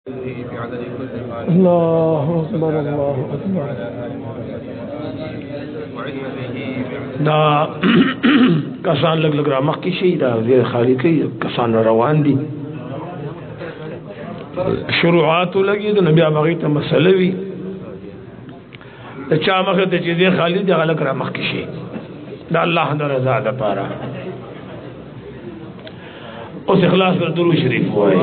अल्लाह अकबर अल्लाह अकबर। दा कसान लग रहा मक्की शहीदा ज़ेर खाली कई कसान रवान दी शुरुआत लगी तो नबी आबागी तो मसलवी चा मखे तो चीज़ें खाली दी लग रहा मक्की शहीद दा अल्लाह दा रज़ा दा पारा उस इखलास पर दुरूद शरीफ हुआ है।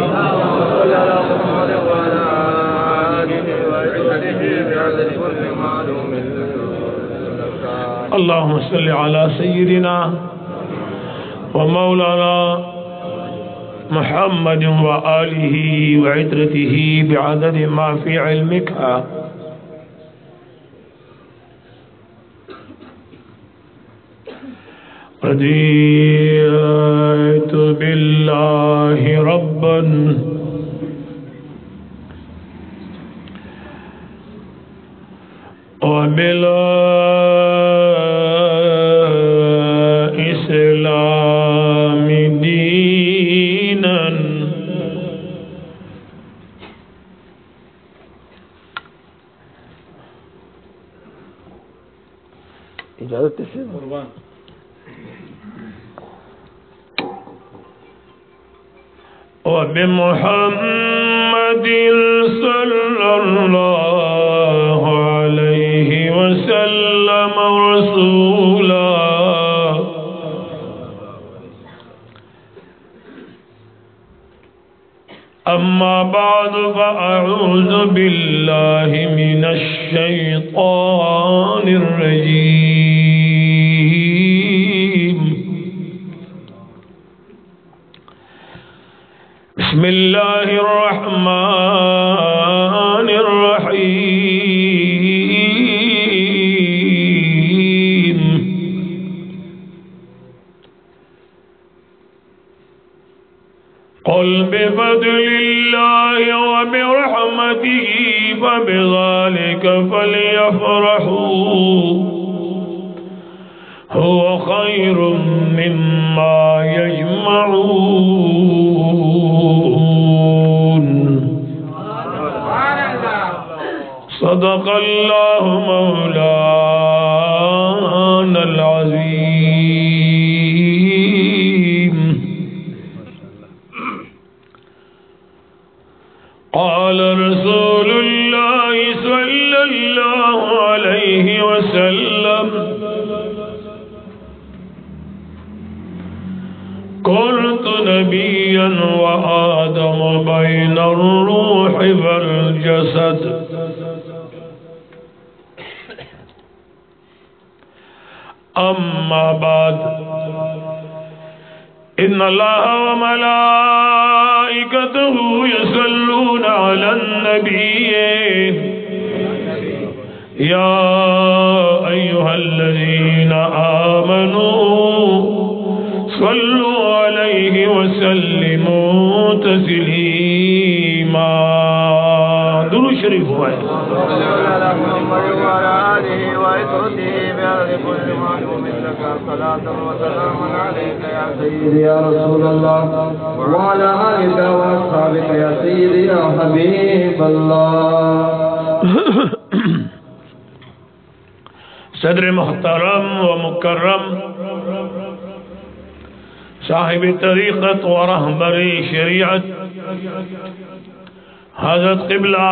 अल्लाहुम्मा सल्लि अला सय्यिदिना व मौलाना मुहम्मद व आलिहि व इत्रतिहि बिअदद मा फी इल्मिका। रज़ीतु बिल्लाहि रब्बन व बिल इस्लामी दीनन। इजाजत से वबिमुहम्मदिन सल्लल्लाहु अलैहि वसल्लम रसूला। अम्मा बादु फ़अऊज़ु बिल्लाहि मिनश शैतानिर रजीम। बिस्मिल्लाहिर रहमानिर रहीम। क़ुल बिफ़ज़लिल्लाहि व बिरहमतिही फ़बिज़ालिका फ़लयफ़रहू हुवा ख़ैरुम मिम्मा यजमऊन। सदक़ल्लाहु मौलानल अज़ीम। क़ाल रसूलुल्लाहि सल्लल्लाहु अलैहि वसल्लम कुन्तु नबिय्यन व आदम बैन अर्रूहि वल जसद। अम्मा बाद इन्नल्लाह व मलाइकतहु युसल्लूना अलन नबी या अय्युहल्लज़ीना आमनू सल्लु अलैहि वसल्लिमू तस्लीमा। दुरूद शरीफ हुआ है। या रसूल अल्लाह व अला आलिका व अस्हाबिका या सय्यदी या हबीब अल्लाह। सदर मुहतरम व मुकर्रम साहिब तरीक़त व रहबरी शरीयत हज़रत क़िबला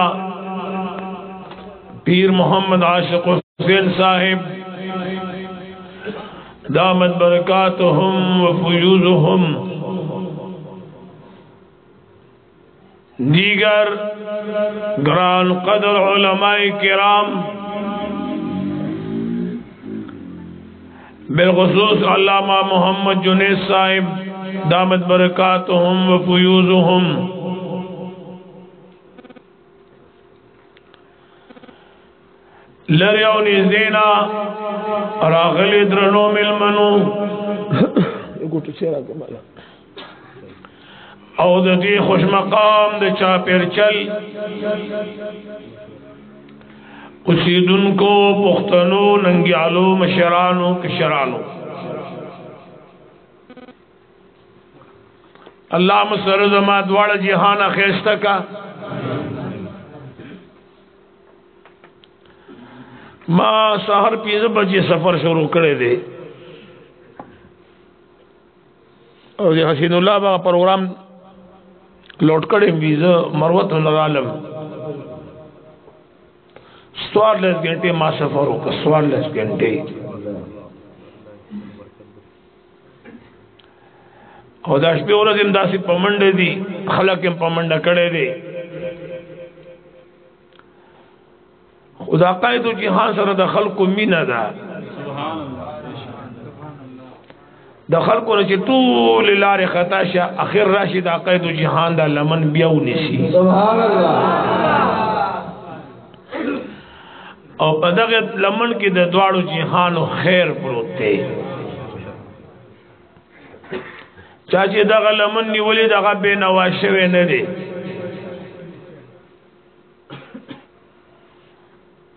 पीर मोहम्मद आशिक़ हुसैन साहिब दामत बरकातुहुम व फ़ुयूज़ुहुम, दीगर ग्रान क़द्र उलमाए किराम, बिलख़ुसूस अल्लामा मोहम्मद जुनैद साहिब दामत बरकातुहुम व फ़ुयूज़ुहुम, लरियाउनी ज़ेना रागली द्रनो मिलमनु औदती खुश मकाम द चापेर चल उसीदुन को पुख्तनो नंग्यालो मशरानो कशरानो अल्लाह मुसर जमा द्वाड़ जिहाना खेस्ता का मां सहर 5 बजे सफर शुरू करे दे और ये हसीनुल्लाह बाग प्रोग्राम लौट करे वीजा मरवत नरालम 44 घंटे मां सफर होगा 44 घंटे और दाश पे औरत इमदासी पमंडे दी खलक के पमंडा करे दे खुदा कायद जिहान सर दखल को मीना दा दखल को नची तूल लारे खताशा आखिर राशिद आकायद जिहान दा लमन बियाउ निसी सुभान अल्लाह और पदगत लमन की दवाड़ो जिहान खैर प्रोते चाची दगा लमन निवली दगा बेनवाशे न दे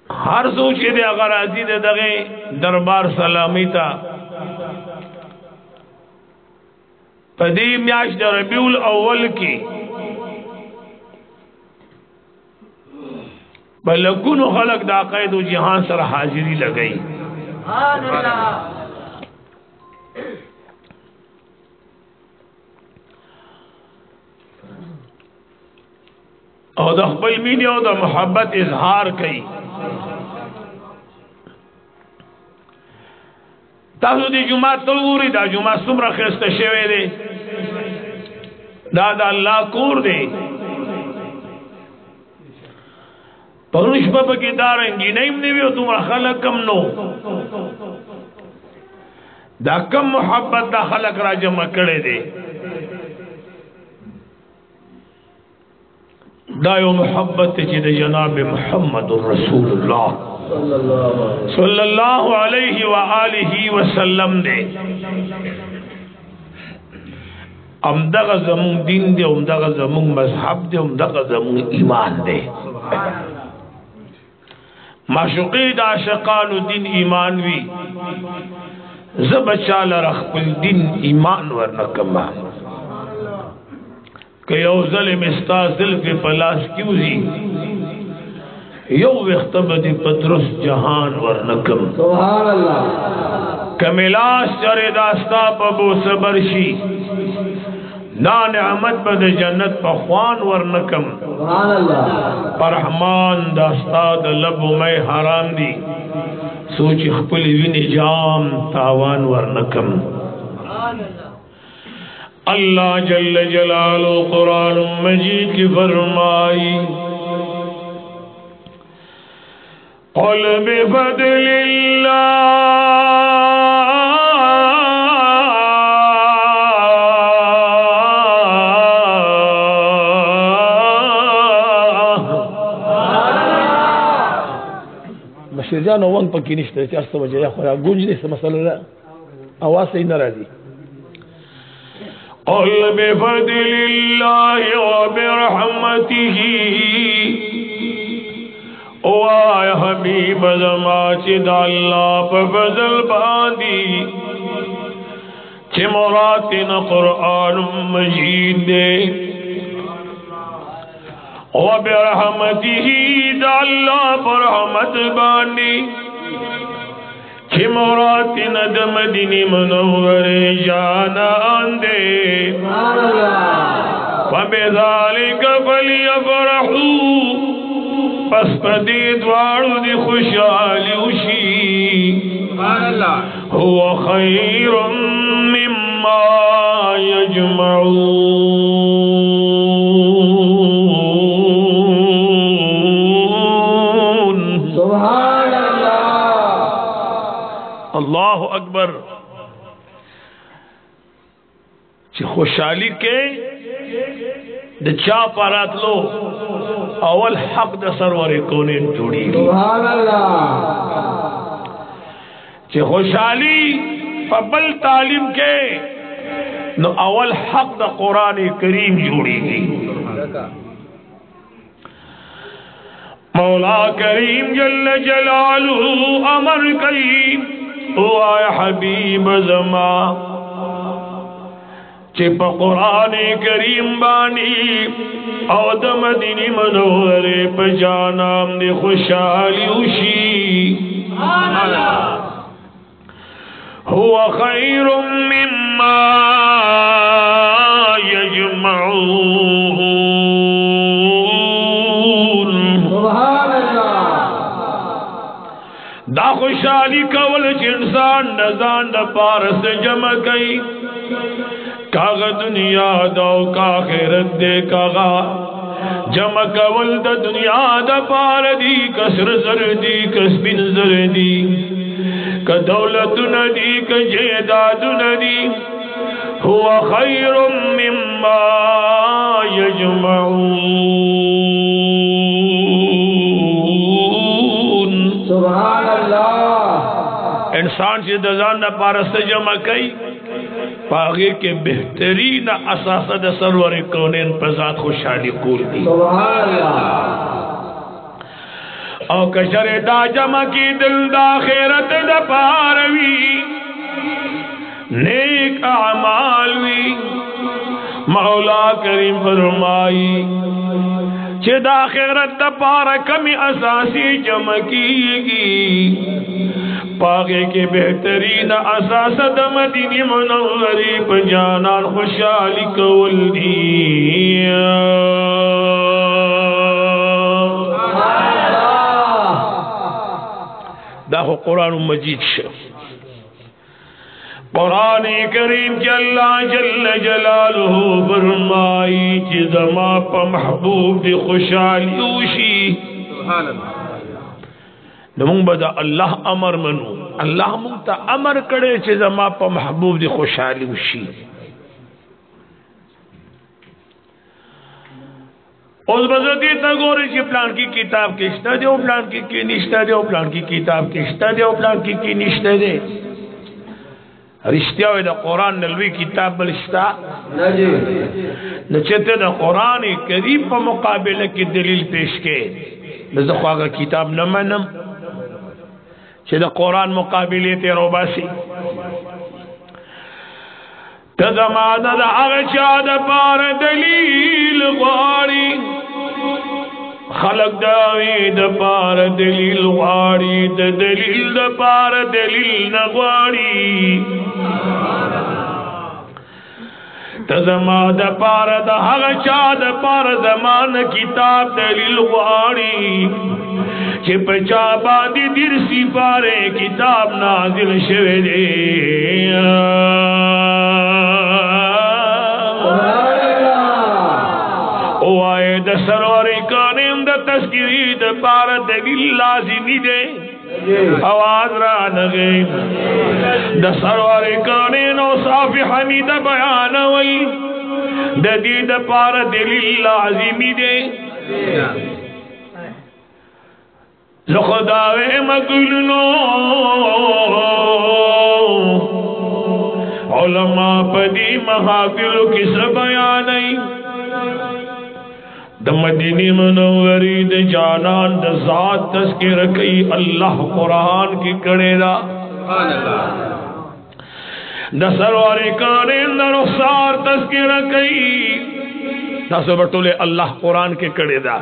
हर सोचे दे अगर आजी दे दगे दरबार सलामी था पदी म्याश दे रबीउल अव्वल की बलकुन खलक दा क़ैद जिहान सर हाजिरी लगई और दखबल मीने और दा मोहब्बत इजहार कई तासु दी जुमा तलगूरी दा जुमा सुमरा खिस्त शेवे दे दादा अल्लाह कूर दे परुष बब की दारंगी नहीं ने भी तुम्हारा खलक कम नो दा कम मोहब्बत दा खलक राजम करे दे दायो मोहब्बत जिद जनाब मोहम्मद रसूलुल्लाह सल्लल्लाहु अलैहि व आलिहि वसल्लम दे अमदग जमुन दीन दे अमदग जमुन मजहब दे अमदग जमुन ईमान दे माशुकी आशिकान दिन ईमान वी जब चाल रखल दिन ईमान वर नकमा के यौजल मिस्ता ज़ुल्फ़ पलास क्यों जी यो वख्तबदी पदरुस जहान वर नकम सुभान अल्लाह कमिलास चरे दास्ता पबो सबरशी दान अहमद बद जन्नत पख्वान वर नकम सुभान अल्लाह परहमान दास्ता लब मैं हराम दी सोच खपल विन जाम तावान वर नकम अल्लाह जल्ल जलालो कुरान मजीद की फरमाई क़ुल बिफ़ज़लिल्लाह बशीर जान वंग पक्की निश्ते चार वजह या खुदा गूंज नहीं मसला आवाज से ही न राजी क़ुल बिफ़ज़लिल्लाह व बिरहमतिही ओ आय हबीब ज़मा चिदा अल्लाह पर फज़ल बांदी चिमरातिन कुरान मजीद दे ओ बिरहमतिही दा अल्लाह पर रहमत बांदी चिमरातिन दमदीनी मनव्वरे जाना आंदे फबिज़ालिक फलियफ़रहू पस पदी द्वारू दी खुशहाली उशी हुवा खैरुम मिम्मा यजमऊन सुभान अल्लाह अल्लाहु अकबर खुशहाली के द चा पारात लो अवल हक द सरवर कोने जोड़ी सुभान अल्लाह चे खुशहाली पबल तालीम के न अवल हक द कुरान करीम जोड़ी मौला करीम जल्ल जलालुहु अमर कई ओ आय हबीब ज़मा चे पा कुरान करीम बानी او د مدینه منوره په جانم دی خوشحالی وشي هو خیر مما یجمعون سبحان الله دا خوشحالی کول چې انسان د ځان د پارس جمع کوي کاغ دنیا دو کا خیرت دے کاغا جمع کول د دنیا د پار دی کسر زر دی کسبین زر دی ک دولت ندی ک جیداد ندی هو خیر مما یجمعون سبحان اللہ انسان سے دزان نہ پارست جمع کئی پاگے کے بہترین اساسہ دا سرور کونین پر ذات خوشحالی کول دی سبحان اللہ او کشر دا جمع کی دل دا خیرت دا پاروی نیک اعمال وی مولا کریم فرمائی چھ دا خیرت دا پارا کمی اساسی جمع کی گی پاگے کے بہترین اساس د مدینه منوری په جانان خوشحالی کول دی دا خو قرآن مجید شو قرآن کریم کی اللہ جل جلالہ فرمائی چی زما پا محبوب دی خوشحالی وشی سبحان اللہ نمونگ بدا اللہ امر منو اللہ مونگتا امر کڑے چه زما پا محبوب دی خوشحالی وشی اوز بزدی تا گوری چه پلان کی کتاب کشتا دے او پلان کی نشتا دے او پلان کی کتاب کشتا دے او پلان کی نشتا دے رشتیا وی دا قرآن نلوی کتاب بلشتا نچتے دا قرآن کریم پا مقابلہ کی دلیل پیش کے نزدخو آگا کتاب نمانم چه دا قرآن مقابلی تیرو باسی تزمان دا اغچا دا پار دلیل غاری خلق داوی دا پار دلیل غاری دا دلیل دا پار دلیل نغاری تزمان دا پار دا اغچا دا پار زمان کتاب دلیل غاری چه پچا باندی درسی پارے کتاب نازل شوه دے او آئے دا سرور کانیم دا تذکری دا پار دلیل لازمی دے آواز را نگے دا سرور کانین او صافی حمید بیانوی دا دی دا پار دلیل لازمی دے لخداوے مگلنو علماء پدی محافلو کس بیانی دا مدینی منوری دا جانان دا ذات تذکر کئی اللہ قرآن کی کڑے دا دا سرور کارین دا رخصار تذکر کئی دا سبٹولے اللہ قرآن کی کڑے دا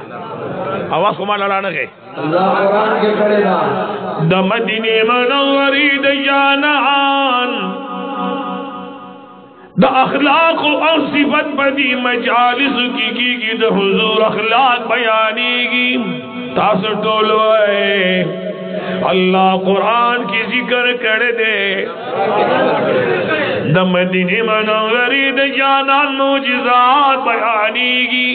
آواز کو مانا لانا گئے اللہ قرآن کے کڑے دا دا مدینی منوری دا جانان دا اخلاق و صفت بدی مجالس کی دا حضور اخلاق بیانی کی تاثر ٹولوئے اللہ قرآن کی ذکر کر دے دا مدینی منوری دا جانان معجزات بیانی کی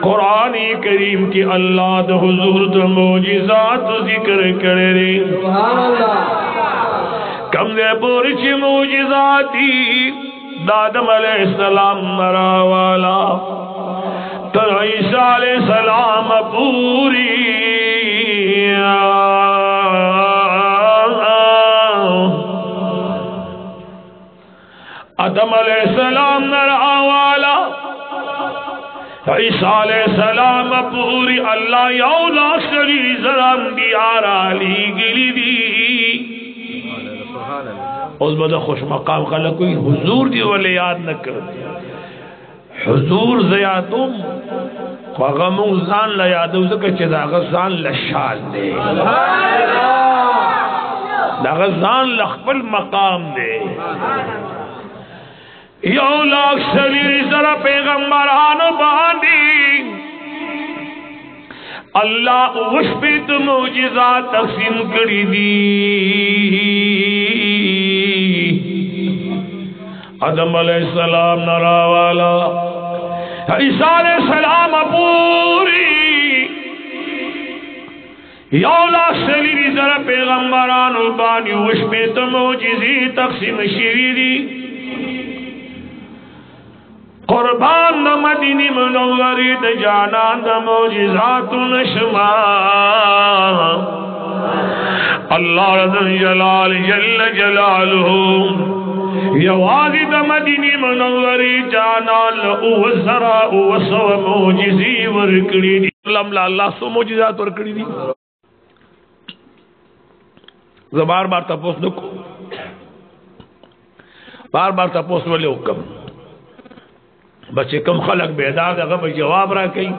قرآن کریم کی اللہ دا حضور دا معجزات ذکر کرے کم دے پورچ معجزاتی دادم علیہ السلام مراوالا تر عیسیٰ علیہ السلام پوری آدم علیہ السلام مراوالا عیسیٰ علیہ السلام پوری اللہ یولا شری زرم دیارا لی گلی دی उस बदा खुश मकाम खलक कोई हुजूर दी वाले याद न कर हुजूर ज़यातुम ख़गमु ज़ान ला यादो ज़के दाग़ ज़ान लशान दे दाग़ ज़ान लखपल मकाम दे यो लाख सलीरी ज़रा पैगम्बरान बांदी अल्लाह वशपित मौजिज़ा तक़सीम करी दी आदम अलैहिस्सलाम नरावाला ईसा अलैहिस्सलाम पूरी यौला सलीरी ज़रा पैगम्बरान बानी वशपित मौजिज़ी तक़सीम शिरी कुर्बान द मदीनी मुनव्वरी द जानान द मौजिज़ातुन शुमा अल्लाह रज़्ज़ल जलाल जल्ल जलालुहु यवाज़ी द मदीनी मुनव्वरी जानान उवज़रा उवसव मौजिज़ी वरकड़ी दी अल्लाह सो मौजिज़ात वरकड़ी दी बार बार तपोस नको बार बार तपोस वाले हुक्म बच्चे कम खलक बेदार अगर जवाब रा कई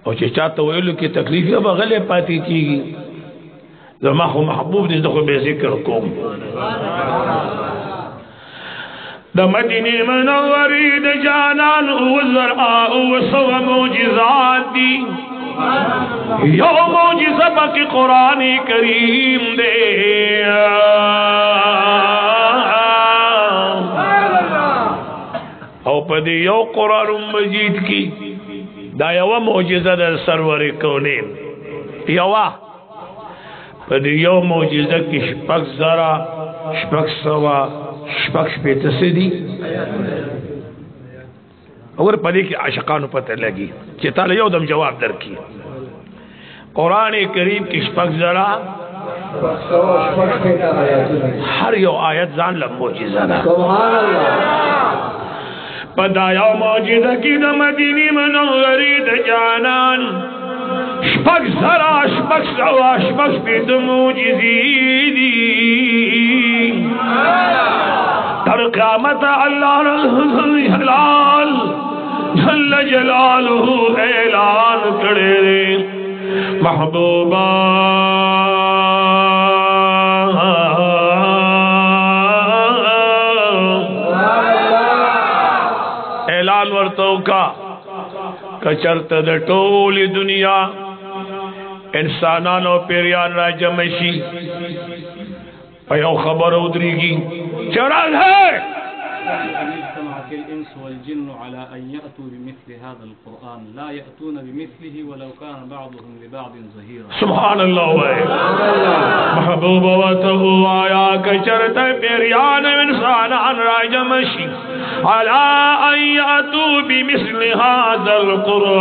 और चाहते वेलू की तकलीफ बगले पाती की जमा को महबूब ने तो बेजिक्र को द मदीने मुनव्वरी द जानान वज़रा वसव मौजिज़ात दी यो मौजिज़ा बाकी कुरान करीम दे और पदी यो कुरान मजीद की दायवा मौजिज़ा दर सरवर कौनेन यवा पदी यो मौजिज़ा की शपक ज़रा शपक सवा शपक पेतसिदी और पदी की आशिकानु पता लगी चिताल यो दम जवाब दर की कुरान करीम की शपक ज़रा हर यो आयत जान ला मौजिज़ा दा पदाया मौजिज़ा की द मदीनी मुनव्वरी द जानान शपक ज़रा शपक सवा शपक पेत मौजिज़ी दी तर क़यामत अल्लाह जलाल जल्ल जलालुहु ऐलान करे रे महबूबा ऐलान वर्तो का कचरत द टोली दुनिया इंसानानो पेरियान राजमशी पयो खबर उदरीगी चराग है सुभान अल्लाह महबूबा वतहु आया कचरत पेरियान इंसानान राजमशी अला अयतु बिमिस्लि हाज़ल कुरआन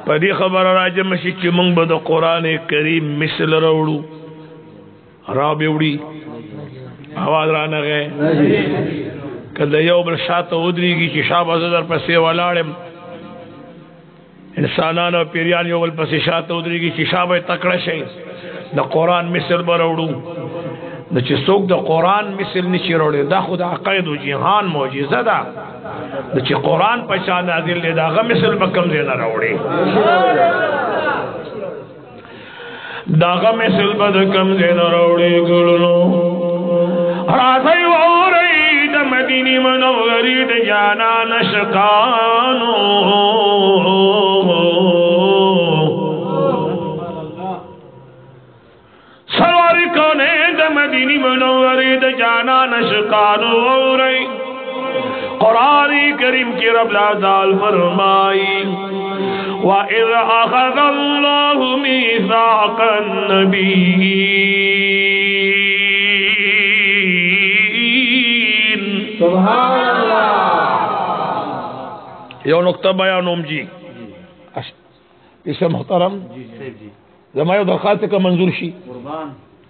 पदी खबर राजमशी ची मंग बद कुरान करीम मिसल रवड़ू रा बेवड़ी आवाज राना गए कद यो बल शात उदरीगी कि शाबाज दर पसे वलाड़म इंसानान और पेरियान यो बल पसे शात उदरीगी कि शाबे तकड़ा शे द कुरान मिसल बरवड़ू न ची सोक द कुरान मिसल निची रोड़े दा खुदा अक़ीद जिहान मौजिज़ा दा न ची कुरान पचा नाज़िल ले दा मिसल बकम दे न रोड़े दागा में सिलबद कम दे न रोड़े गुलनो राधई वो रही द मदीनी मुनव्वरी द जाना नशकानो सरवारी कोने द मदीनी मुनव्वरी द जाना नशकानो वो रही कुरान करीम की रब लाज़ाल फरमाई वइज़ अख़ज़ल्लाहु मीसाक़न नबिय्यीन सुभान अल्लाह यो नुक्ता बयान जी इसे मोहतरम जमायो दरखास्त का मंजूर शी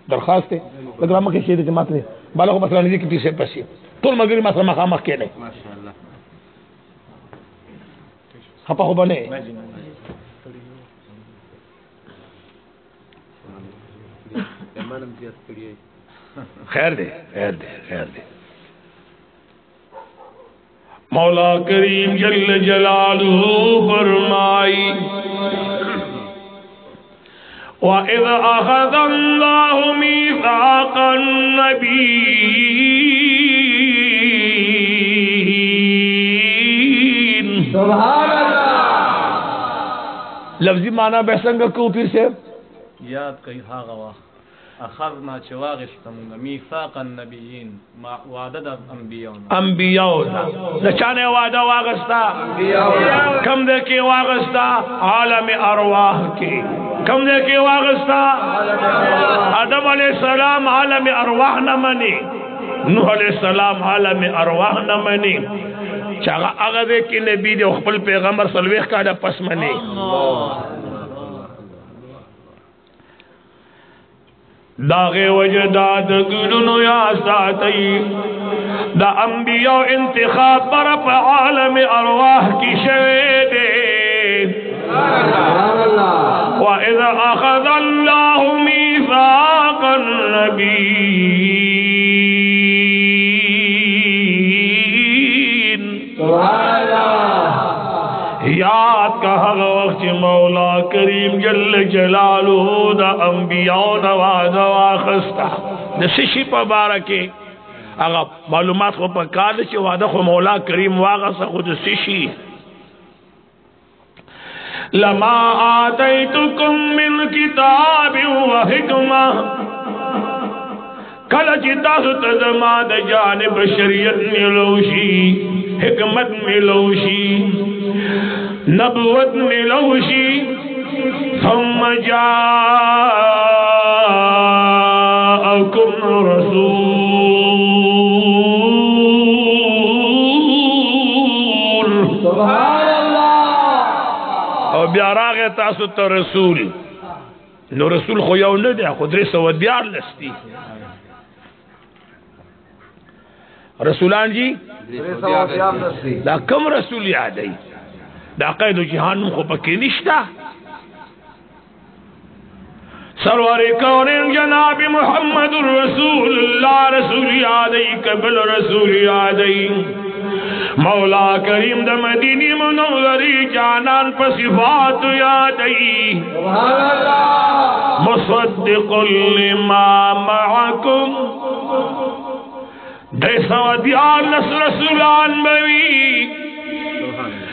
दरखास्त है प्रोग्राम के शेद जमात ने बालों को मसला नहीं की पीछे पसी तो मगरी मसला मकाम के नहीं माशाअल्लाह खपा हो बने خیر دے خیر دے خیر دے مولا کریم جل جلالہ فرمائی وَإِذْ أَخَذَ اللَّهُ مِيثَاقَ النَّبِيِّينَ سبحان اللہ لفظی معنی بحثنگا کو پھر سے یاد کئی هاغوا اخذنا چواغستم میثاق النبیین وعده د انبیاء دا چانے وعدہ واغستا کم دے کے واغستا عالم ارواح کی کم دے کے واغستا آدم علیہ السلام عالم ارواح نہ منی نوح علیہ السلام عالم ارواح نہ منی چاگا اگا دے کی نبی دے اخبر پیغمبر صلویخ کا دا پس منی داغے وجداد گلنو یا ساتی دا انبیاء انتخاب پر عالم ارواح کی شویدے وَإِذَا أَخَذَ اللَّهُ مِيثَاقَ النَّبِيِّينَ یاد کہا وقت مولا کریم جل جلالہ دا انبیاء نواز واخستا دا سشی پا بارکے اگا معلومات خو پا کار چی وعدہ خو مولا کریم واغستا خود سشی لما آتیتکم من کتاب و حکمہ کلچ تاسو تزما دا جانب شریعت ملوشی حکمت ملوشی نبوت ملوشی ثم جاءکم رسول سبحان اللہ او بیاراغ تاسو تا رسول نو رسول خو یو نه دی خو درې سوه دیار لستی رسولان جی دا کم رسول یادی دا قید جهان خو پکې نشتا سرور کونین جناب محمد رسول اللہ رسول یادی قبل رسول یادی مولا کریم دا مدینی منوری جانان پا صفات یادی مصدق لما معکم دیسا و دیار نسل رسولان بوی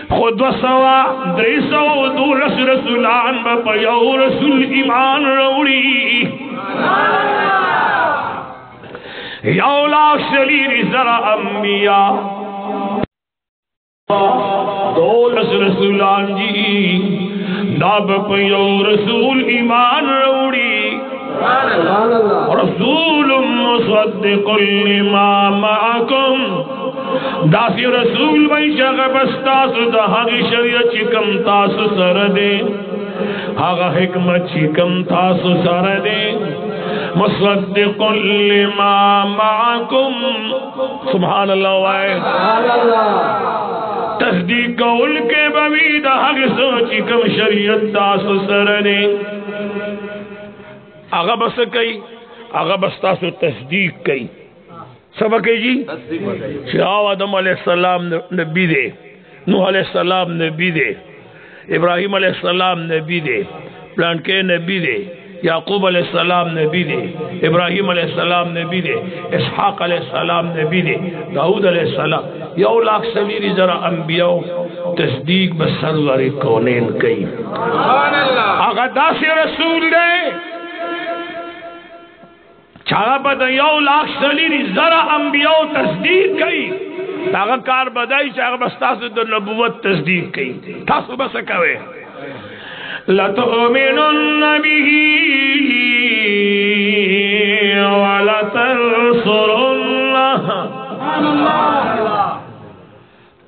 خود و سوا دیسا و دو رسول رسولان با یو رسول ایمان روڑی یو لاکھ شلیر ذرا انبیاء دولس رسولان جی داب پیو رسول ایمان روڑی رسول مصدق لما معکم داسی رسول بھائی شغب استاسو دا حقی شریعت چکم تاسو سردے حقا حکمت چکم تاسو سردے مصدق لما معکم سبحان اللہ وائے تصدیق قول کے بوید حق سوچی کم شریعت تاسو سردے آغا بس کئی آغا بس تاسو تصدیق کئی سبکی جی شاہ آدم علیہ السلام نبی دے نوح علیہ السلام نبی دے ابراہیم علیہ السلام نبی دے پلانکے نبی دے یعقوب علیہ السلام نبی دے ابراہیم علیہ السلام نبی دے اسحاق علیہ السلام نبی دے داؤد علیہ السلام یو لاکھ سویری ذرا انبیاء تصدیق بسرور کونین کئی آغا داسی رسول دے چاگا پتا یو لاکھ سلیری ذرا انبیاء تصدیق کئی تاگا کار بدائی چاگا بس تاسو در نبوت تصدیق کئی تاسو بس کوئے لَتُؤْمِنُنَّ بِهِ وَلَتَنْصُرُنَّهُ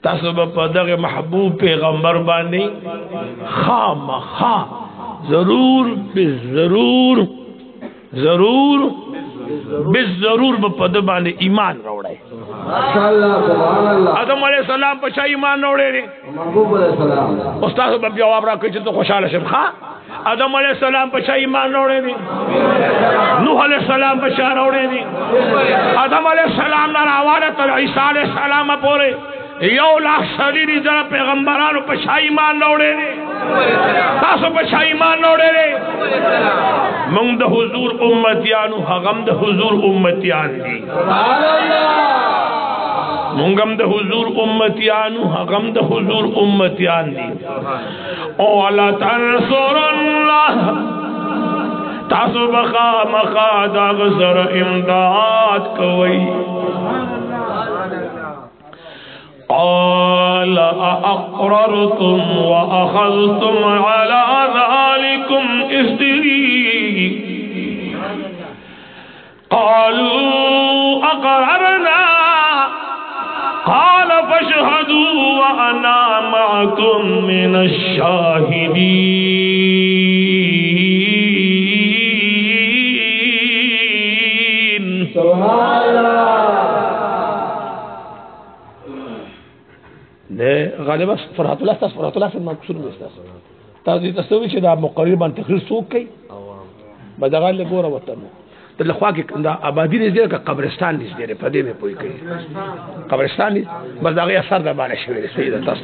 تاسو با دغ محبوب پیغمبر بانی خام خام ضرور بالضرور ضرور بالضرور بپد باندې ایمان راوړای آدم علیہ السلام په چا ایمان راوړی دی محبوب علیہ السلام استاد به جواب راکړي چې ته خوشاله شې ښا आदम अलैहिस्सलाम पर छा ईमान रोड़े दी, नूह अलैहिस्सलाम पर छा रोड़े दी, आदम अलैहिस्सलाम ना रावाले तो ईसा अलैहिस्सलाम पोरे 1 लाख सदी जरा पैगंबरान पर छा ईमान रोड़े दी, तासो पर छा ईमान रोड़े दी। मंग the Hazur उम्मतियानु हगम the Hazur उम्मतियान the, मुंगम the Hazur उम्मतियानु हगम the हुजूर उम्मतियान दी। ओ अल्लाह तंसुरुल्लाह तासु बखा मखा दागसर इमदाद कोई। قال أأقررتم وأخذتم على ذلكم إصري قالوا أقررنا قال فاشهدوا وأنا معكم من الشاهدين سبحان الله ده غالبا فرحت الله استاذ فرحت الله في المقصود الاستاذ تاسو تسوي چې دا مقربا تقریر څوک کوي بدغال له ګوره وته د لخوا کې دا آبادی دې ځکه قبرستان دې دې په دې مې پوي کوي قبرستان دې بس دا غي اثر د باندې شوی دی سیده تاسو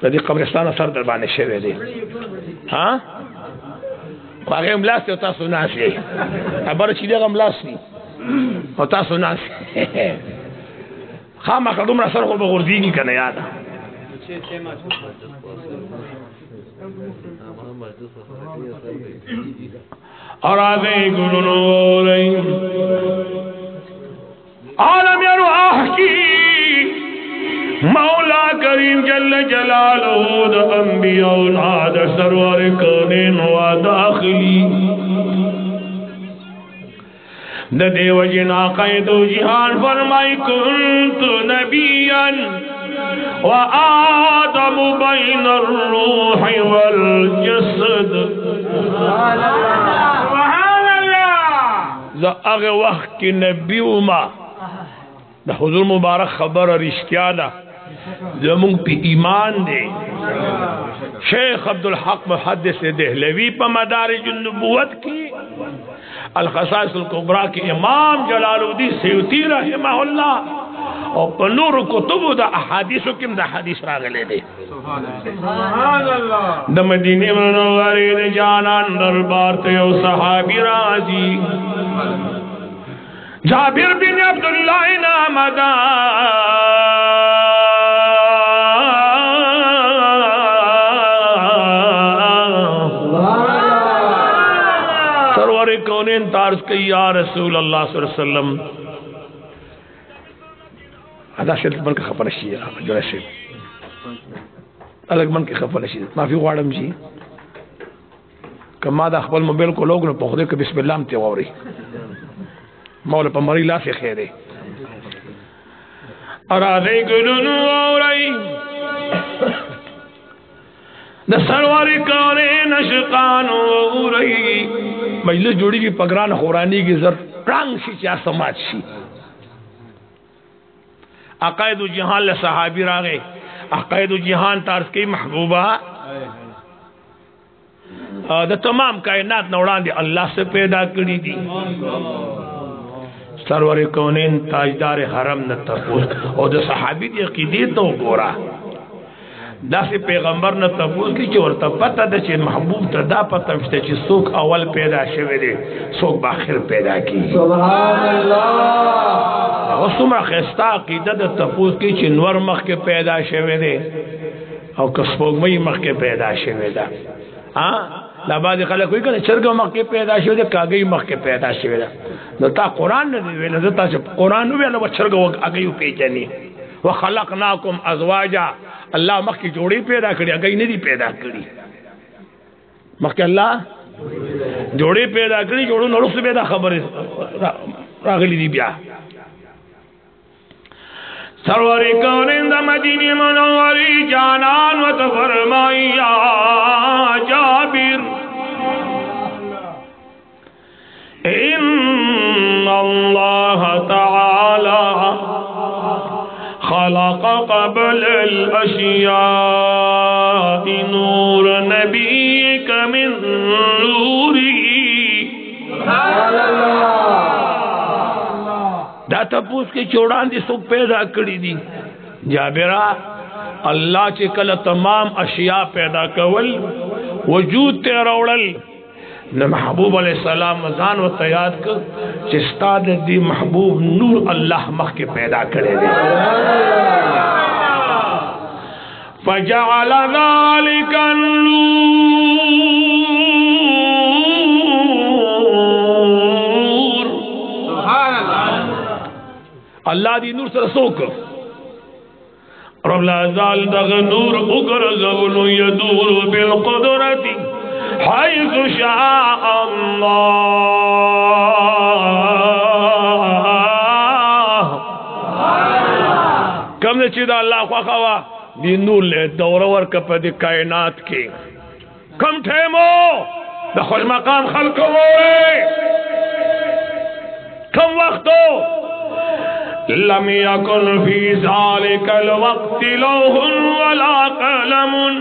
د دې قبرستان اثر د باندې شوی دی ها هغه املاس ته تاسو ناشي خبر چې دغه املاس ني او تاسو ناشي خامہ قدم را سر کو بغردینی کنه یاد اور آدھے گلنو رہی عالم ارواح کی مولا کریم جل جلالہ دا انبیاء ناد سرور کونین و داخلی د دیو جنا قید جہان فرمائی کنت نبیا و آدم بین الروح والجسد سبحان اللہ ذا اغه وقت کی نبی ما د حضور مبارک خبر رشتیا دا زمون پی ایمان دے شیخ عبدالحق محدث دہلوی پا مدارج النبوت کی الخصائص الکبرى کے امام جلال الدین سیوطی رحمہ اللہ اور پنور کتب دا احادیث کم دا حدیث راغلے دے دا مدینہ منوری دے جانان دربار تیو صحابی راضی جابر بن عبداللہ نامدہ کونین تارس کی یا رسول اللہ صلی اللہ علیہ وسلم ادا شرط من کا خبر شي جوړ شي الګ من کی خبر شي معافي غواړم جی کما دا خپل موبایل کو لوګ نه پخده ک بسم الله ته ووري مولا په مری لاس خیره اراده ګلونو اوري د سرور کونین عشقان اوري مجلس جوڑی کی پگران خورانی کی زر رنگ شی چا سماج شی عقائد و جہان لصحابی راگے عقائد و جہان تارس کی محبوبہ دا تمام کائنات نوڑان دی اللہ سے پیدا کری دی سرور کونین تاجدار حرم نتفوس اور دا صحابی دی عقیدی تو گورا دا سی پیغمبر نه تفوس کی چې ورته پته ده چې محبوب ته دا پته مشته چې څوک اول پیدا شوی دی څوک به آخر پیدا کی سبحان الله اوسمه خستا عقیده د تفوس کی چې نور مخ کې پیدا شوی دی او کسبوګمې مخ کې پیدا شوی ده ها دا باندې خلک وایي کنه چرګ مخ کې پیدا شوی دی کاګي مخ کې پیدا شوی ده نو تا قران نه ویل زه تاسو قران ویل نو چرګ هغه پیژني وخلقناکم ازواجا اللہ مخ کی جوڑی پیدا کری اگئی نہیں پیدا کری مخ کی اللہ جوڑی پیدا کری جوڑو نرخ سے پیدا خبر راغلی دی بیا سروری کونین دا مدینی منوری جانان و تفرمائی یا جابر ان اللہ تعالی खलक क़ब्ल अल-अशियाइ नूर नबीक मिन नूरिही। दा तपूस के चौड़ान दी सो पैदा करी दी जाबिरा अल्लाह चे कल तमाम अशिया पैदा कवल वजूद ते रौड़ल न महबूब अलैहिस्सलाम जान व तयाद कर चिस्ताद दी महबूब नूर अल्लाह मख के पैदा करे दे फजअल ज़ालिका नूर। सुभान अल्लाह। अल्लाह दी नूर से रसूक रब ला ज़ाल दग नूर उगर ज़वनु यदूर बिल क़ुदरती हाइज़ु शाअ अल्लाह। कम ने चिदा अल्लाह ख्वाखवा दी नूर ले दौरवर कपद कायनात की कम ठेमो दखल मकाम खल्को कम वक्तो लम यकुन फी ज़ालिकल वक्ति लौहुन वला कलमुन।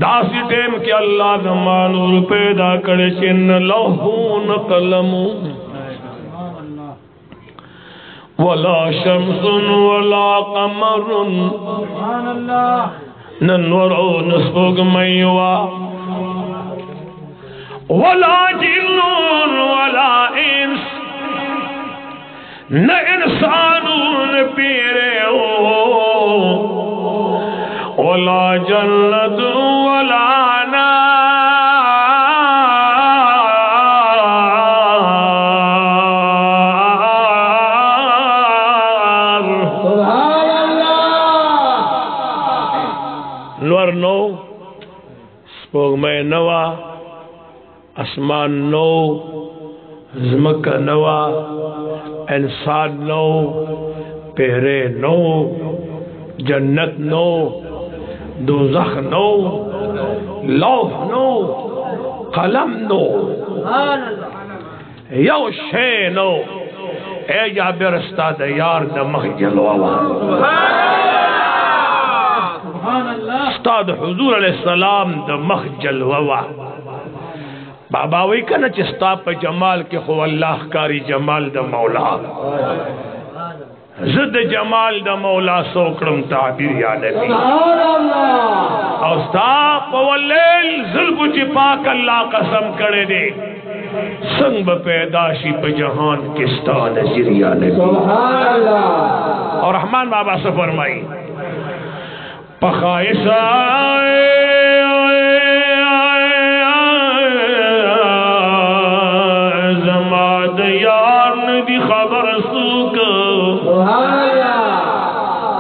दासी टेम के अल्लाह ज़मानूर पैदा करे चिन्न लौहुन कलमुन वला शम्सुन वला कमरुन नन्वरो नस्फुगमयवा वला जिन्नुन वला इंस न इंसानून पीरे हो वला जन्नत वला नार। सुभान अल्लाह। नूर नो स्पोगमय नवा आसमान नो ज़मका नवा इंसान नो पहरे नो जन्नत नो दोज़ख नो लौह नो कलम नो यो शे नो ए जाबिर उस्ताद यार दमख जलवा उस्ताद हुजूर अलैहिस्सलाम दमख जलवा बाबा वही कहना चिस्ता पे जमाल के खो अल्लाह कारी जमाल द मौला जिद जमाल द मौला सोकड़म ताबीर या नबी औस्ता पवल्लेल जुल्फ चिपाक अल्लाह कसम करे दे संग पैदाशी पे जहान किस्ता नज़ीर या नबी। सुभान अल्लाह। और रहमान बाबा से फरमाई पखाइसा खबर सूक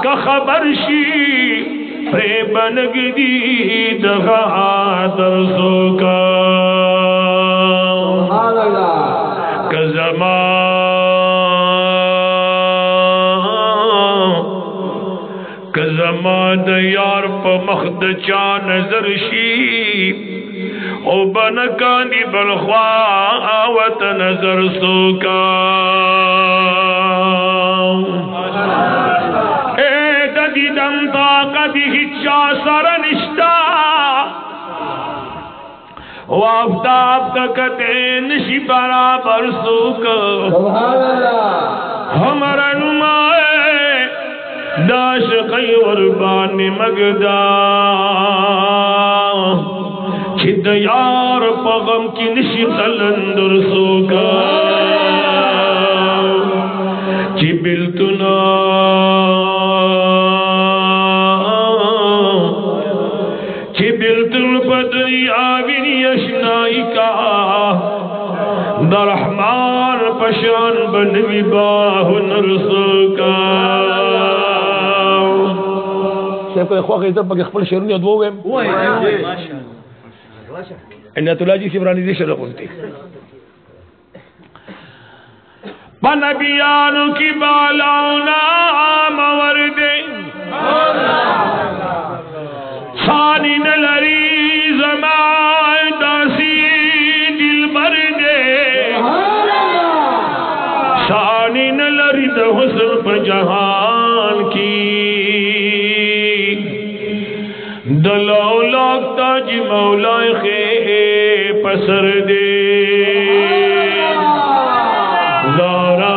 का खबर शी रे बनगदी दगा दरसूका कज़मा कज़मा दयार प मखद चा नजर शी ओ बनकानी बलख्वावत नजर सूका ए ददीदम ताकती हिच्चा सरनिष्ठा वाफ्ताब तकते निशी बराबर सूका हमारा नुमाए दाश कई वरबान मगदा छिद यार पगम की निशी कलंदर सोगा चिबिल तुना चिबिल तुल बदरी आविनी यशनाई का दरहमान पशान बनवी बाहु नरसोका सेफ को ख्वाह इधर पग खपल शेरनी अदवो है इन्हें तुलाजी सिमरानी दी शरफ होती पनबियानु की बालाउना मवरदे सानी नलरी ज़माए दासी दिल मरदे सानी न लरी द हुस्न पर जहान की दलो लगता जी मौला खे पसर दे ज़ारा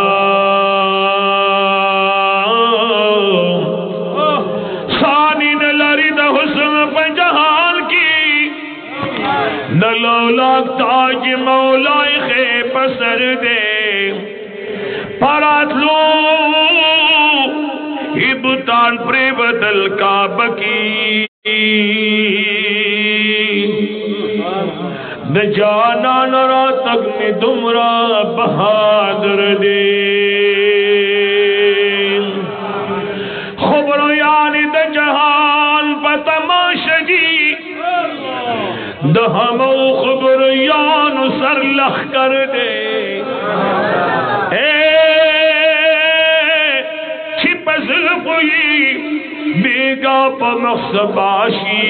सानी न लरी द हुस्न पर जहान की दलो लगता जी मौला खे पसर दे परात लो हिबतान प्रे बदल का बकी न जाना नरा तक में तुमरा बहादुर दे खबरो यानी द जहान पतमाशगी दहमो खबर यान सर लख कर दे बेगा पमखसबाशी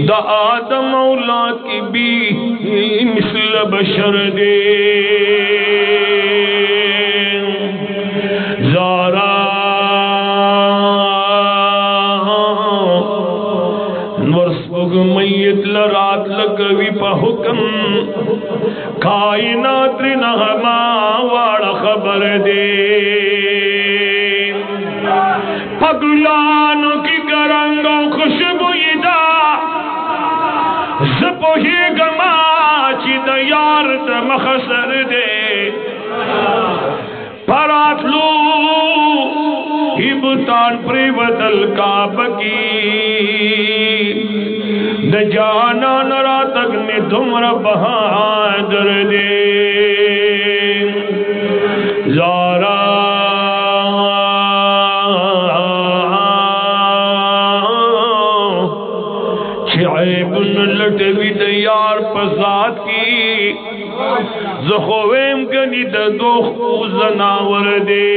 द आदम मौला की भी मिसल बशर दे ज़ारा वर्षुग मैयत लरात लगवी पहुकम कायनात नहमा वाड़ खबर दे पगलान की करंगो खुशबुदा जपोही गमा चिद यार द मखसर दे परात लू हिबतान प्रे बदल का बकी न जाना नरा तक में तुमरा बहादुर दे ज़ारा लटवी तैयार पसाद की ज़ख़ोवेम गनी दो जनावर दे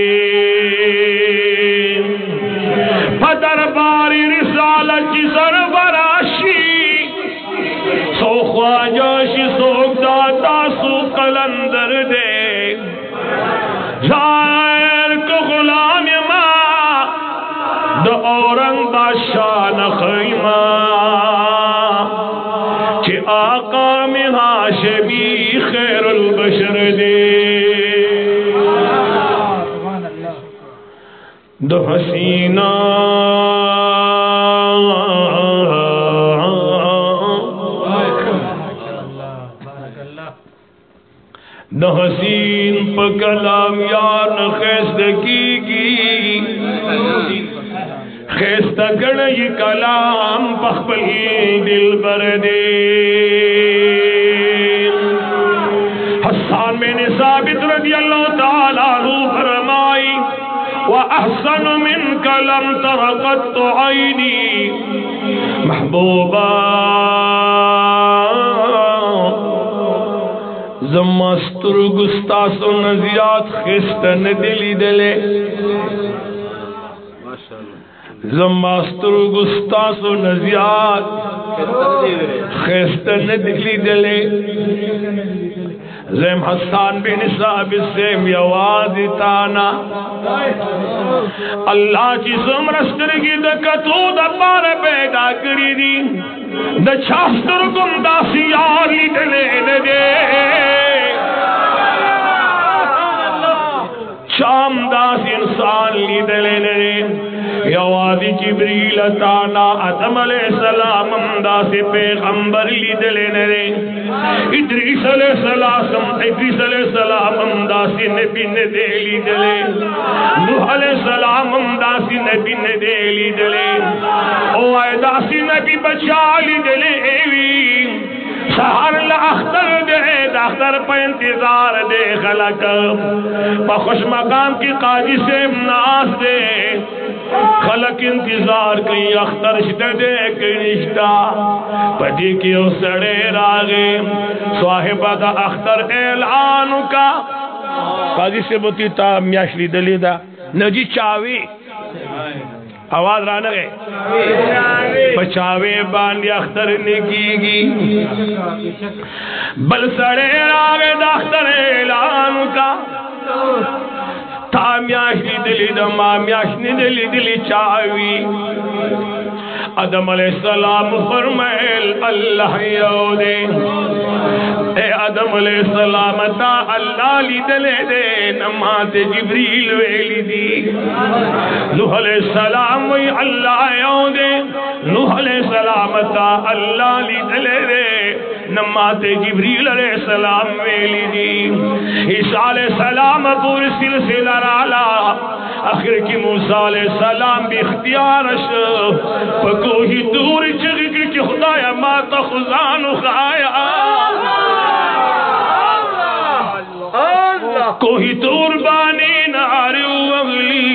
फदर बारी रिसालत की सरबराशी सो ख्वाजाशी सोख दाता सो कलंदर दे ज़ाहिर को गुलाम मा द औरंग बादशाह न खैमा आका में हाशमी खैरुल बशर दे दो हसीना द हसीन पर कलाम यार न खैस्तगी की खैस्ता गण ये कलाम पखबली दिल बर दे हसन में साबित रज़ी अल्लाह ताला अन्हु फरमाई व अहसन मिन कलम तरक़त ऐनी महबूबा जमस्तुर गुस्तासो नजियात खिस्तन दिली दले जमास्तुर गुस्तासो नजियात खिस्तन दिली दले ज़ैम हसान बिन साबित से यवाज़ ताना अल्लाह की ज़ुमरस्तर की दकतो दबार पैदा करी दी द छास्तर गुम दासी यार ली दले न दे शाम दास इंसान ली दले न दे यवाज़ी जिब्रील ताना आदम अलैहिस्सलाम दासी पैगंबर ली दले न दे इद्रीस अलैहिस्सलाम दासी नबी ने दे ली दले नूह अलैहिस्सलाम दासी नबी ने दे ली दले ओ आय दासी नबी बचा ली दले एवी सहर अख्तर दे अख्तर पर इंतजार दे खलक खुश मकाम की काजी से नाज दे खलक इंतजार कई अख्तर दे कई निष्ठा पति की सड़े रागे साहिबा का अख्तर ऐलान का काजी से बती ता म्याशली दलीदा नजी चावी आवाज राना गए पचावे बांध अख्तर ने की बल सड़े रागे दख्तर ऐलान का ताम्याशनी दिली दमाम्याशनी दिली चावी आदम अलैहिस्सलाम फरमायल अल्लाह योदे ए आदम अलैहिस्सलाम ता अल्लाह ली दले दे नमाते जिब्रील वेली दी नूह अलैहिस्सलाम वही अल्लाह योदे नूह अलैहिस्सलाम ता अल्लाह ली दले दे नमाते जिब्रील अलैहिस्सलाम वेली दी ईसा अलैहिस्सलाम पूरी सिलसिला राला आखिर की मूसा अलैहिस्सलाम भी इख्तियार कोई दूर जगह की खुदाया माता खुजान खाया कोई दूर बानी नारू अगली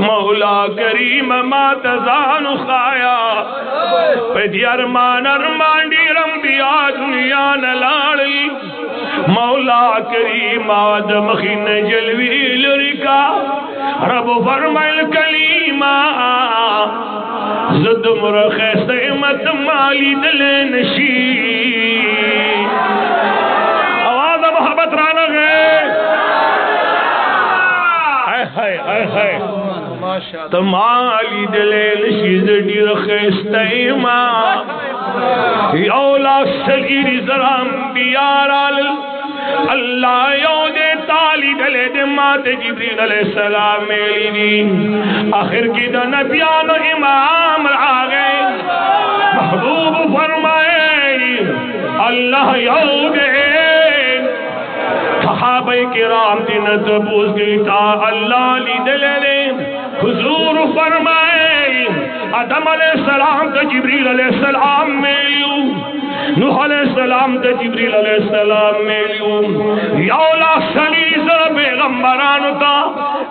मौला करीम माता जान खाया पैदी अरमान डी रंबिया दुनिया न लाड़ी मौला करीम आदम खिन जलवी लरिका रब फरमाइल कलीमा जद मुरखे से मत माली दले नशी आवाज मोहब्बत राना है हाय हाय हाय तमाली दले नशी जडी रखे इस्तेमा यौला सलीरी जराम बियाराल अल्लाह योदे ताली दले दे माते जिब्रील अलैहिस्सलाम मेली दी आखिर की द नबियान इमाम आ गए महबूब फरमाए अल्लाह योदे सहाबा किराम दिन तबूस गीता अल्लाह ली दले दे हुजूर फरमाए आदम अलैहिस्सलाम तो जिब्रील अलैहिस्सलाम मेलियो नूह अलैहिस्सलाम तो जिब्रील अलैहिस्सलाम मेलियो यौला सलीस पैगंबरान ता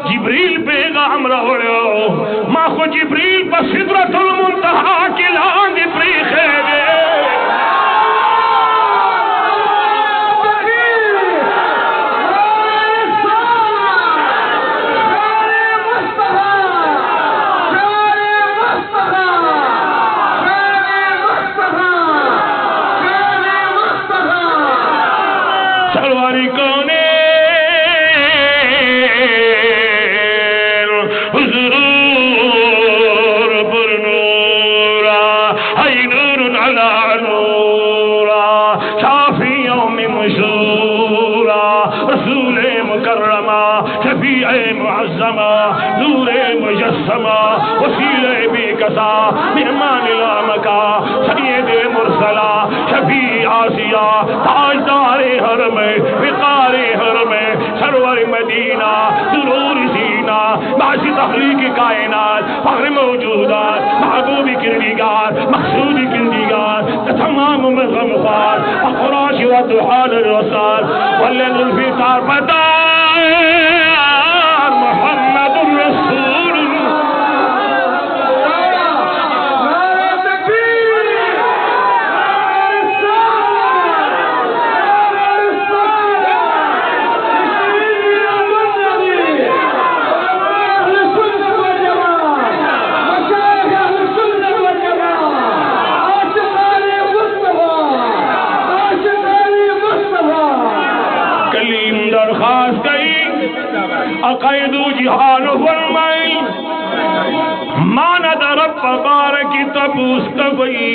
जिब्रील पैगाम रहो मा को जिब्रील पर सिदरतुल मुंतहा की लांग प्रीखे दे सलवारी कोने हुजूर पर नूरा hay नूरुन अला नूरा शाफी यौम मशूरा रसूल मुकर्रमा शफीए मुअज़्ज़मा नूरे मुजस्समा वसीले बेकसा मेहमान लामका सय्यदे मुरसला शफी आसिया ताजदारे हरम विकारे हरम सरवर मदीना सुरूर सीना बासी तखलीक कायनात फख्र मौजूदात महबूब किरदीगार मकसूद किरदीगार तमाम मग़मखार अखराश व दुहाल रसाल वल्लुल फितार पतार मुहम्मदुर रसूल अक़ैदु जिहान फरमाई मानद रब बारक तबूस कबई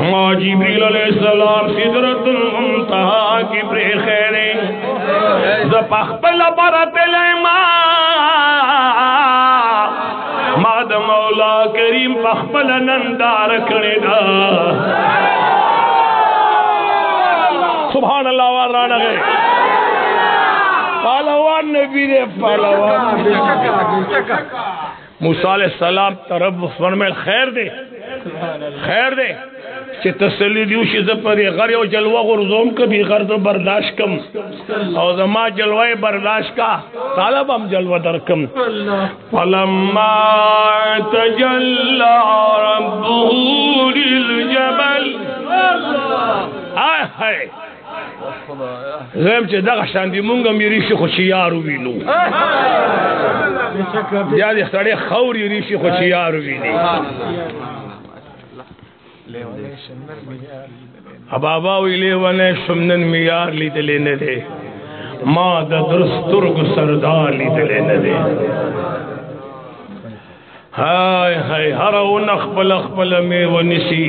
मा जिब्रील अलैहिस्सलाम सिदरतुल मुंतहा की प्रेखरे ज़पख़्बल बरतले माद मौला करीम पख़्बल नंदार करेगा सुभान अल्लाह व राना गए पहलवान नबी ने पहलवान मूसा अलैहिस्सलाम तरफ फरमाया खैर दे कि तसल्ली दिवशी पर गर और जलवा गुरजोम कभी गर तो बर्दाश्त कम और जमा जलवा बर्दाश्त का तालब हम जलवा दरकम फलम्मा तजल्ला रब्बुहु लिल जबल है زم چې دغه شان دي مونږ مې ریښه خوشیارو وینو या दे सड़े खौरी ऋषि खुशियार विनी अबाबा विले वने सुमनन मियार लीदले ने दे मां द दुरुस्तुर्ग सरदार लीदले ने दे हाय हाय हर नखबल अखबल में वो निसी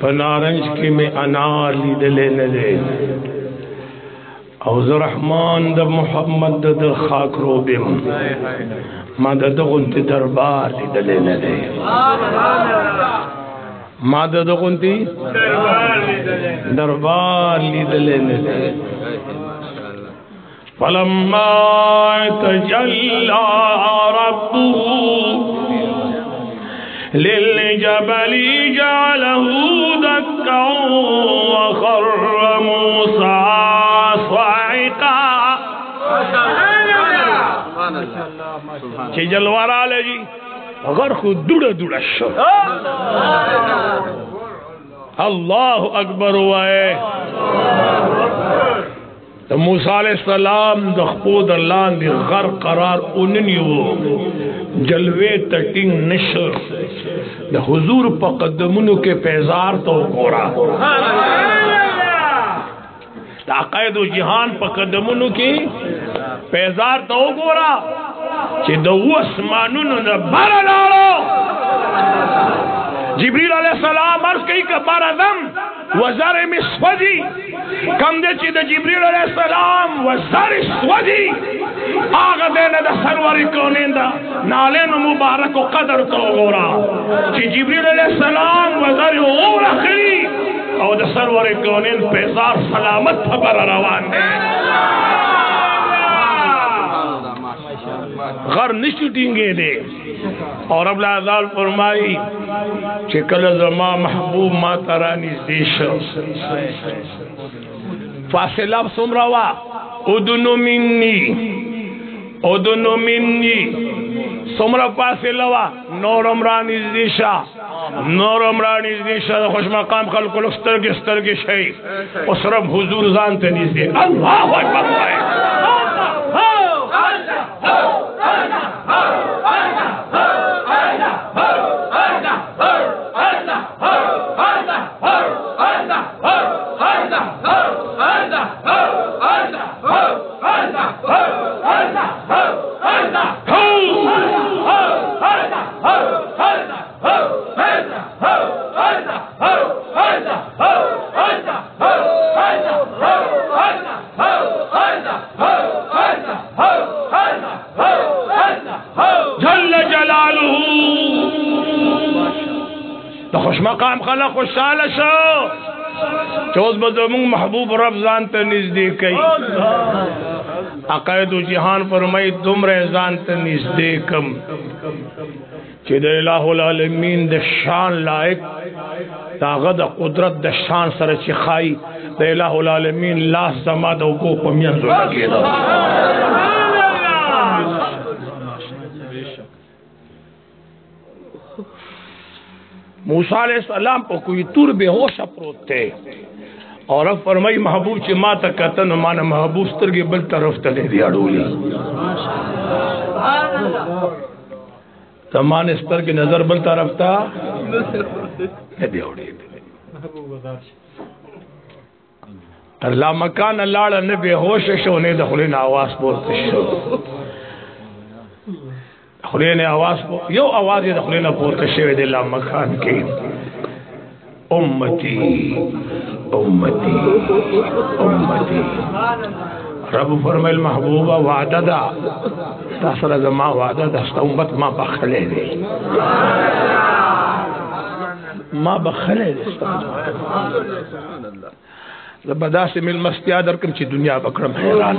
पनारंज की में अनार लीदले ने दे औज़ रहमान द मोहम्मद द खाकरो बिम मदद गुंती दरबार लीदले ने दे मदद गुंती दरबार लीदले ने दे फलम्मा तजल्ला रब्बुहु लिलजबली जअलहु दक्कन व खर्र मूसा साइका कि जलवारा ले जी अगर खुद दुड़ा दुड़ा शो अल्लाह अकबर हुआ तो मूसा अलैहिस्सलाम द खुद अल्लाह दी घर करार उन्नी वो जलवे तटिंग नशर द हुजूर प कदमनु के पैजार तो गोरा ताक़ैद जहान प कदमनु के पैजार तो गोरा कि द आसमानुन न बरलालो जिब्रील अलैहिस्सलाम अर्ज कई का बारदम वज़र मिस्वदी कम दे ची द जिब्रील अलैहिस्सलाम वज़र स्वदी आगा देने द सरवरी कोनेंदा नाले न मुबारक कदर तो गोरा कि जिब्रील अलैहिस्सलाम वज़र और आखिरी और द सरवरी कोनें पैजार सलामत खबर रवान है घर निश्चितेंगे दे और अब लाज़ाल फरमाई कि कल ज़मा महबूब मातारा निज़दीश फासिला सुमरावा उदुनु मिन्नी सुमरा फासिलावा नौरमरा निज़दीशा खुश मकाम खल को स्तर के शई उस रब हुजूर जानते निज़दे अल्लाह अकबर मकाम खला खुशहाल शो चौथ बदमुंग महबूब रब जानते नजदीक अक़ैद जहान फरमाई तुमरे जानते नजदीकम चिद इलाहुल आलमीन द शान लायक तागद कुदरत द शान सर चिखाई द इलाहुल आलमीन ला समा दो को पमियन जो लगे दो मूसा अलैहिस्सलाम को कोई तुर बेहोश अप्रोत थे और अब फरमाई महबूब ची माँ तक कतन मान महबूब स्तर बल तरफ तले दिया डोली तमान स्तर की नजर बल तरफ था अल्लाह मकान अल्लाह ने बेहोश शो ने दखले न आवाज बोलते शो खुले ने आवाज यो आवाज खुले न बोलते शेवे दिल्ला मकान के उम्मती उम्मती उम्मती रब फरमाइल महबूबा वादा दा तासरा जमा वादा दस्ता उम्मत माँ बखले दे माँ बखले दे बदा से मिल मस्तिया दर कम ची दुनिया बकरम हैरान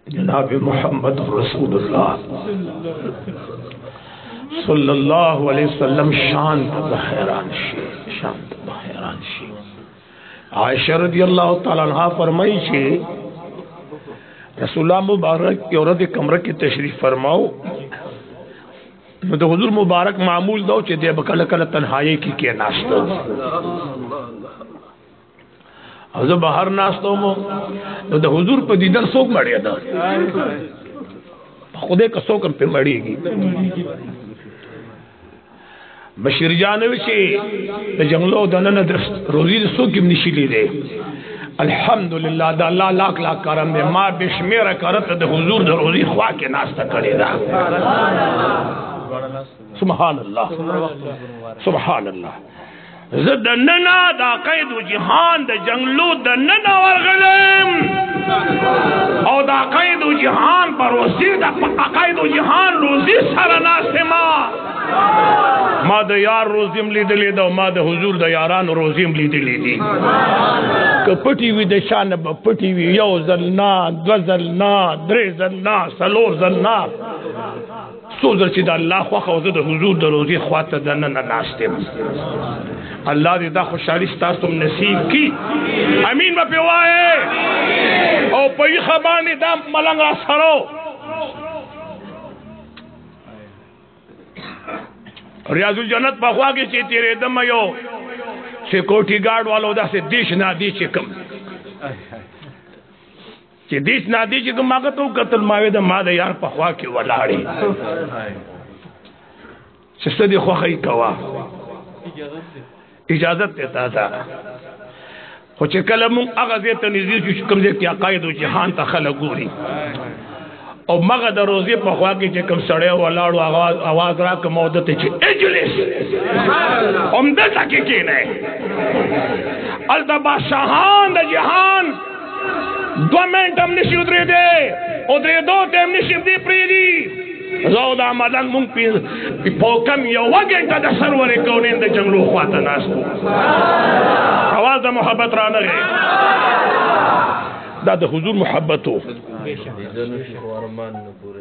जनाब मोहम्मद रसूलुल्लाह सल्लल्लाहु अलैहि वसल्लम शांत हैरान शी आयशा रदियल्लाहु ताला अन्हा फरमाई छे रसूलुल्लाह मुबारक की औरत कमरे की तशरीफ फरमाओ नो तो हुजूर मुबारक मामूल दो चे दे बकल कल तन्हाई की के नाश्तो अब जो बाहर नाश्तो मो नो तो हुजूर पे दीदर सोक मड़े दा खुदे कसो कम पे मड़ेगी बशीर जानवी से जंगलो दनन रोजी सो किम निशिली दे अल्हम्दुलिल्लाह दा अल्लाह लाख लाख करम दे मां बेशमेर करत द हुजूर द रोजी ख्वा के नाश्ता करे दा सुभान अल्लाह सुभान अल्लाह ज़दन्ना दा क़ैद जहान द जंगलो दन्ना वरगलम और दा क़ैद जहान पर रोजी दा क़ैद जहान रोजी सरना सेमा मा द यार रोजिम लीदली दा मा द हुजूर द यारान रोजिम लीदली दी कपटी वी द शान पटी वी यो जलना द्वजलना द्रेजलना सलोर जलना सोजर ची दा अल्लाह ख्वा खौज़ द हुजूर द रोजी ख्वात दन नाश्ते अल्लाह दी दा खुशहाली स्तास तुम नसीब की अमीन व पेवाए ओ पई खबानी दा मलंग सरो रियाजुल जन्नत बखवा के चे तेरे दम यो सिक्योरिटी गार्ड वालों दा से दिश ना दी चिकम चे दिश ना दी चिकम मागत तो कत्ल मावे दा मा दा यार पखवा के वलाड़ी सदी खोखई कवा इजाजत देता था हो चे कलम अगजे त नजीर कम जे क्या कायद जहान त खलक गोरी और मगद रोजे पखवा के कम सड़े वालाड़ो आवाज रा के मौदत इजलिस उम्दा तक के नहीं अल्तबा शाहान द जहान 2 मिनट हम निश उतरे दे उतरे 2 टाइम निश दी प्रीदी जोदा मदन मुंग पी पोकम यो वगेंटा द सरवर कोने द जंगलो ख्वाता नास आवाज मोहब्बत रा न दा द हुजूर मोहब्बत हो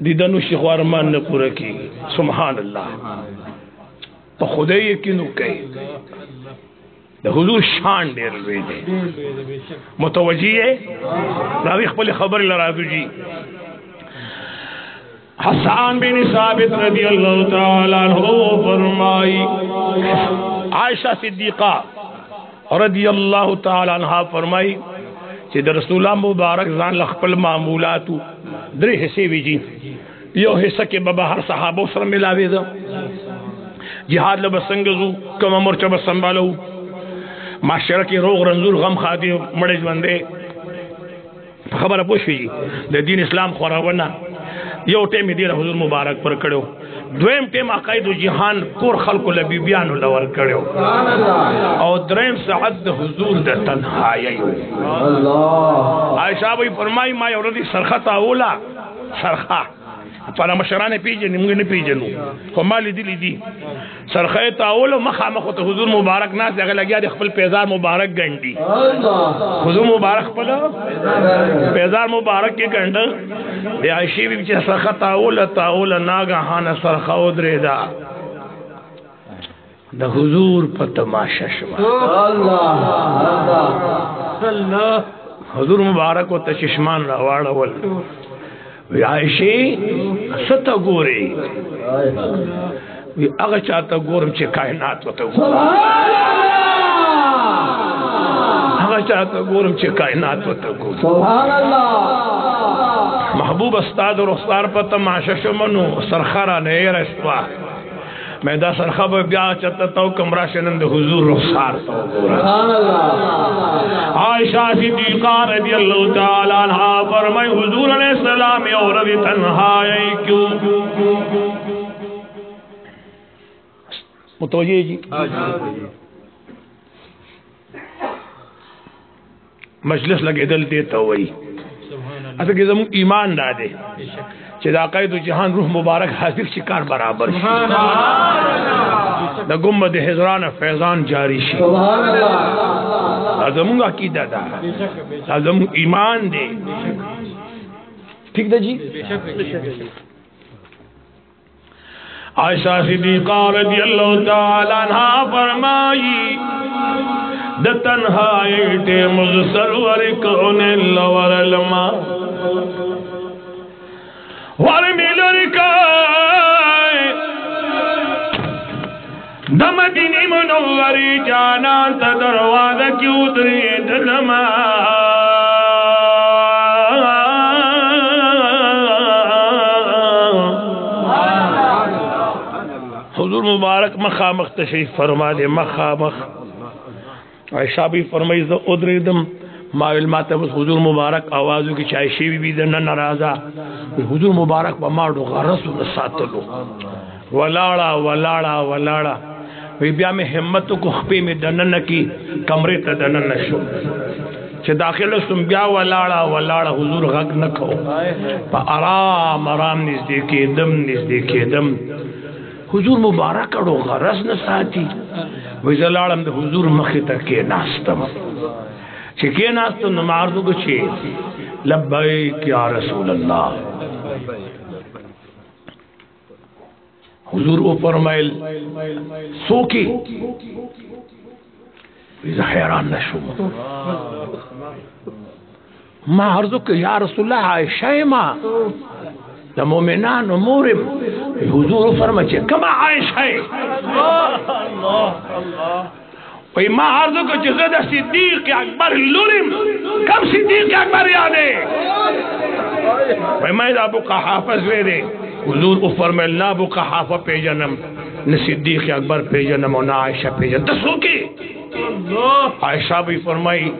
दीदनु शिखवारमान न पूरा की सुभान अल्लाह तो खुदा यकीन कई द हुजूर शान डेर वे दे मुतवजी है तारीख पर खबर लराजू जी हसन बिन साबित रदियल्लाहु ताला अन्हु फरमाई आयशा सिद्दीका रदियल्लाहु ताला अन्हा फरमाई कि रसूलुल्लाह मुबारक जान लखपल मामूलातु द्रे हिस्से विजी यो हिस्सा के बाबा हर सहाबो सर मिलावे द जिहाद लब संगजू कम मोर्चा बस संभालो माशरा के रोग रंजूर गम खादी मड़े बंदे खबर पूछी द दीन इस्लाम खोरावना यो टेम दीर हुजूर मुबारक पर कड़ो द्वेम टेम अकायद जहान कोर खल्को लबी बयान लवर कड़ो और द्रेम सअद हुजूर द तन्हाई अल्लाह आयशा भाई फरमाई माय औरती सरखा ताओला सरखा पर मशराने पीजे निमगे ने पीजे नु फमाली दिली दी सरखा ताओलो मखा मखो तो हुजूर मुबारक ना जगह लगिया खपल पेजार मुबारक गंडी हुजूर मुबारक पलो पेजार मुबारक के गंड दे आयशी भी सरखा ताओला नागा हान सरखा उदरेदा द हुजूर पर तमाशा शवा अल्लाह हुजूर मुबारक को तशमान रवाड़ा वल आयशी सता गोरे अगर चाहता गोरम चे कायनात होता अगर चाहता गोरम चे कायनात होता महबूब अस्ताद और उस्तार पर तमाशा शमनो सरखारा नहीं रस्वा मैं दा सरखा ब्याह चतता हूँ कमरा शनंद हुजूर रुखसार आयशा सिद्दीक़ा रज़ियल्लाहु ताला अन्हा फरमाई हुजूर अलैहिस्सलाम और अभी तन्हाई क्यों मुतवज्जे जी मजलिस लगे दल देता वही अच्छा कि जम ईमान ना दे चिदाक़ायद जहान रूह मुबारक हाजिर शिकार बराबर द गुम्बद हिजरान फैजान जारी शी आजमूंगा कीदा दा आजम ईमान दे ठीक है जी आयशा सिद्दीक़ा रज़ियल्लाहु ताला अन्हा फरमाई द तन्हाई टेम सरवर कोने लवरलमा वर मिलर का द मदीने मुनव्वरी जाना त दरवाजा की उतरी दलमा हुजूर मुबारक मखामख तशरीफ फरमा दे मखामख आयशा भी फरमाई द उदरिदम माविल मातबस हुजूर मुबारक आवाज़ों की चायशी भी न नाराजा हुजूर मुबारक बमाडो गरस सातलो वलाड़ा वलाड़ा वलाड़ा वे ब्या में हिम्मत को खपे में दनन की कमरे त दनन शो चे दाखिल तुम ब्या वलाड़ा वलाड़ा हुजूर गग न खो पर आराम आराम नजदीके दम हुजूर मुबारक अड़ो गरस न साथी वजलाड़म द हुजूर मखे तक के नास्तम के नास्तम नमार्दो को चे लब्बैक या रसूल अल्लाह हुजूर ओ फरमाइल सोकी हैरान न शुम मा अर्ज़ो के या रसूल अल्लाह आयशा मा द मोमिनान उमूरिम हुजूर फरमा चे कमा आयशा वही माँ अर्ज़ो को जज़द सिद्दीक़ अकबर लुरिम कब सिद्दीक़ अकबर यादे वही मैं अबू क़हाफ़ा ज़वेरे हुजूर को फरमाइल ना अबू क़हाफ़ा पे जन्म न सिद्दीक़ अकबर पे जन्म और ना आयशा पे जन्म दसो की आयशा भी फरमाई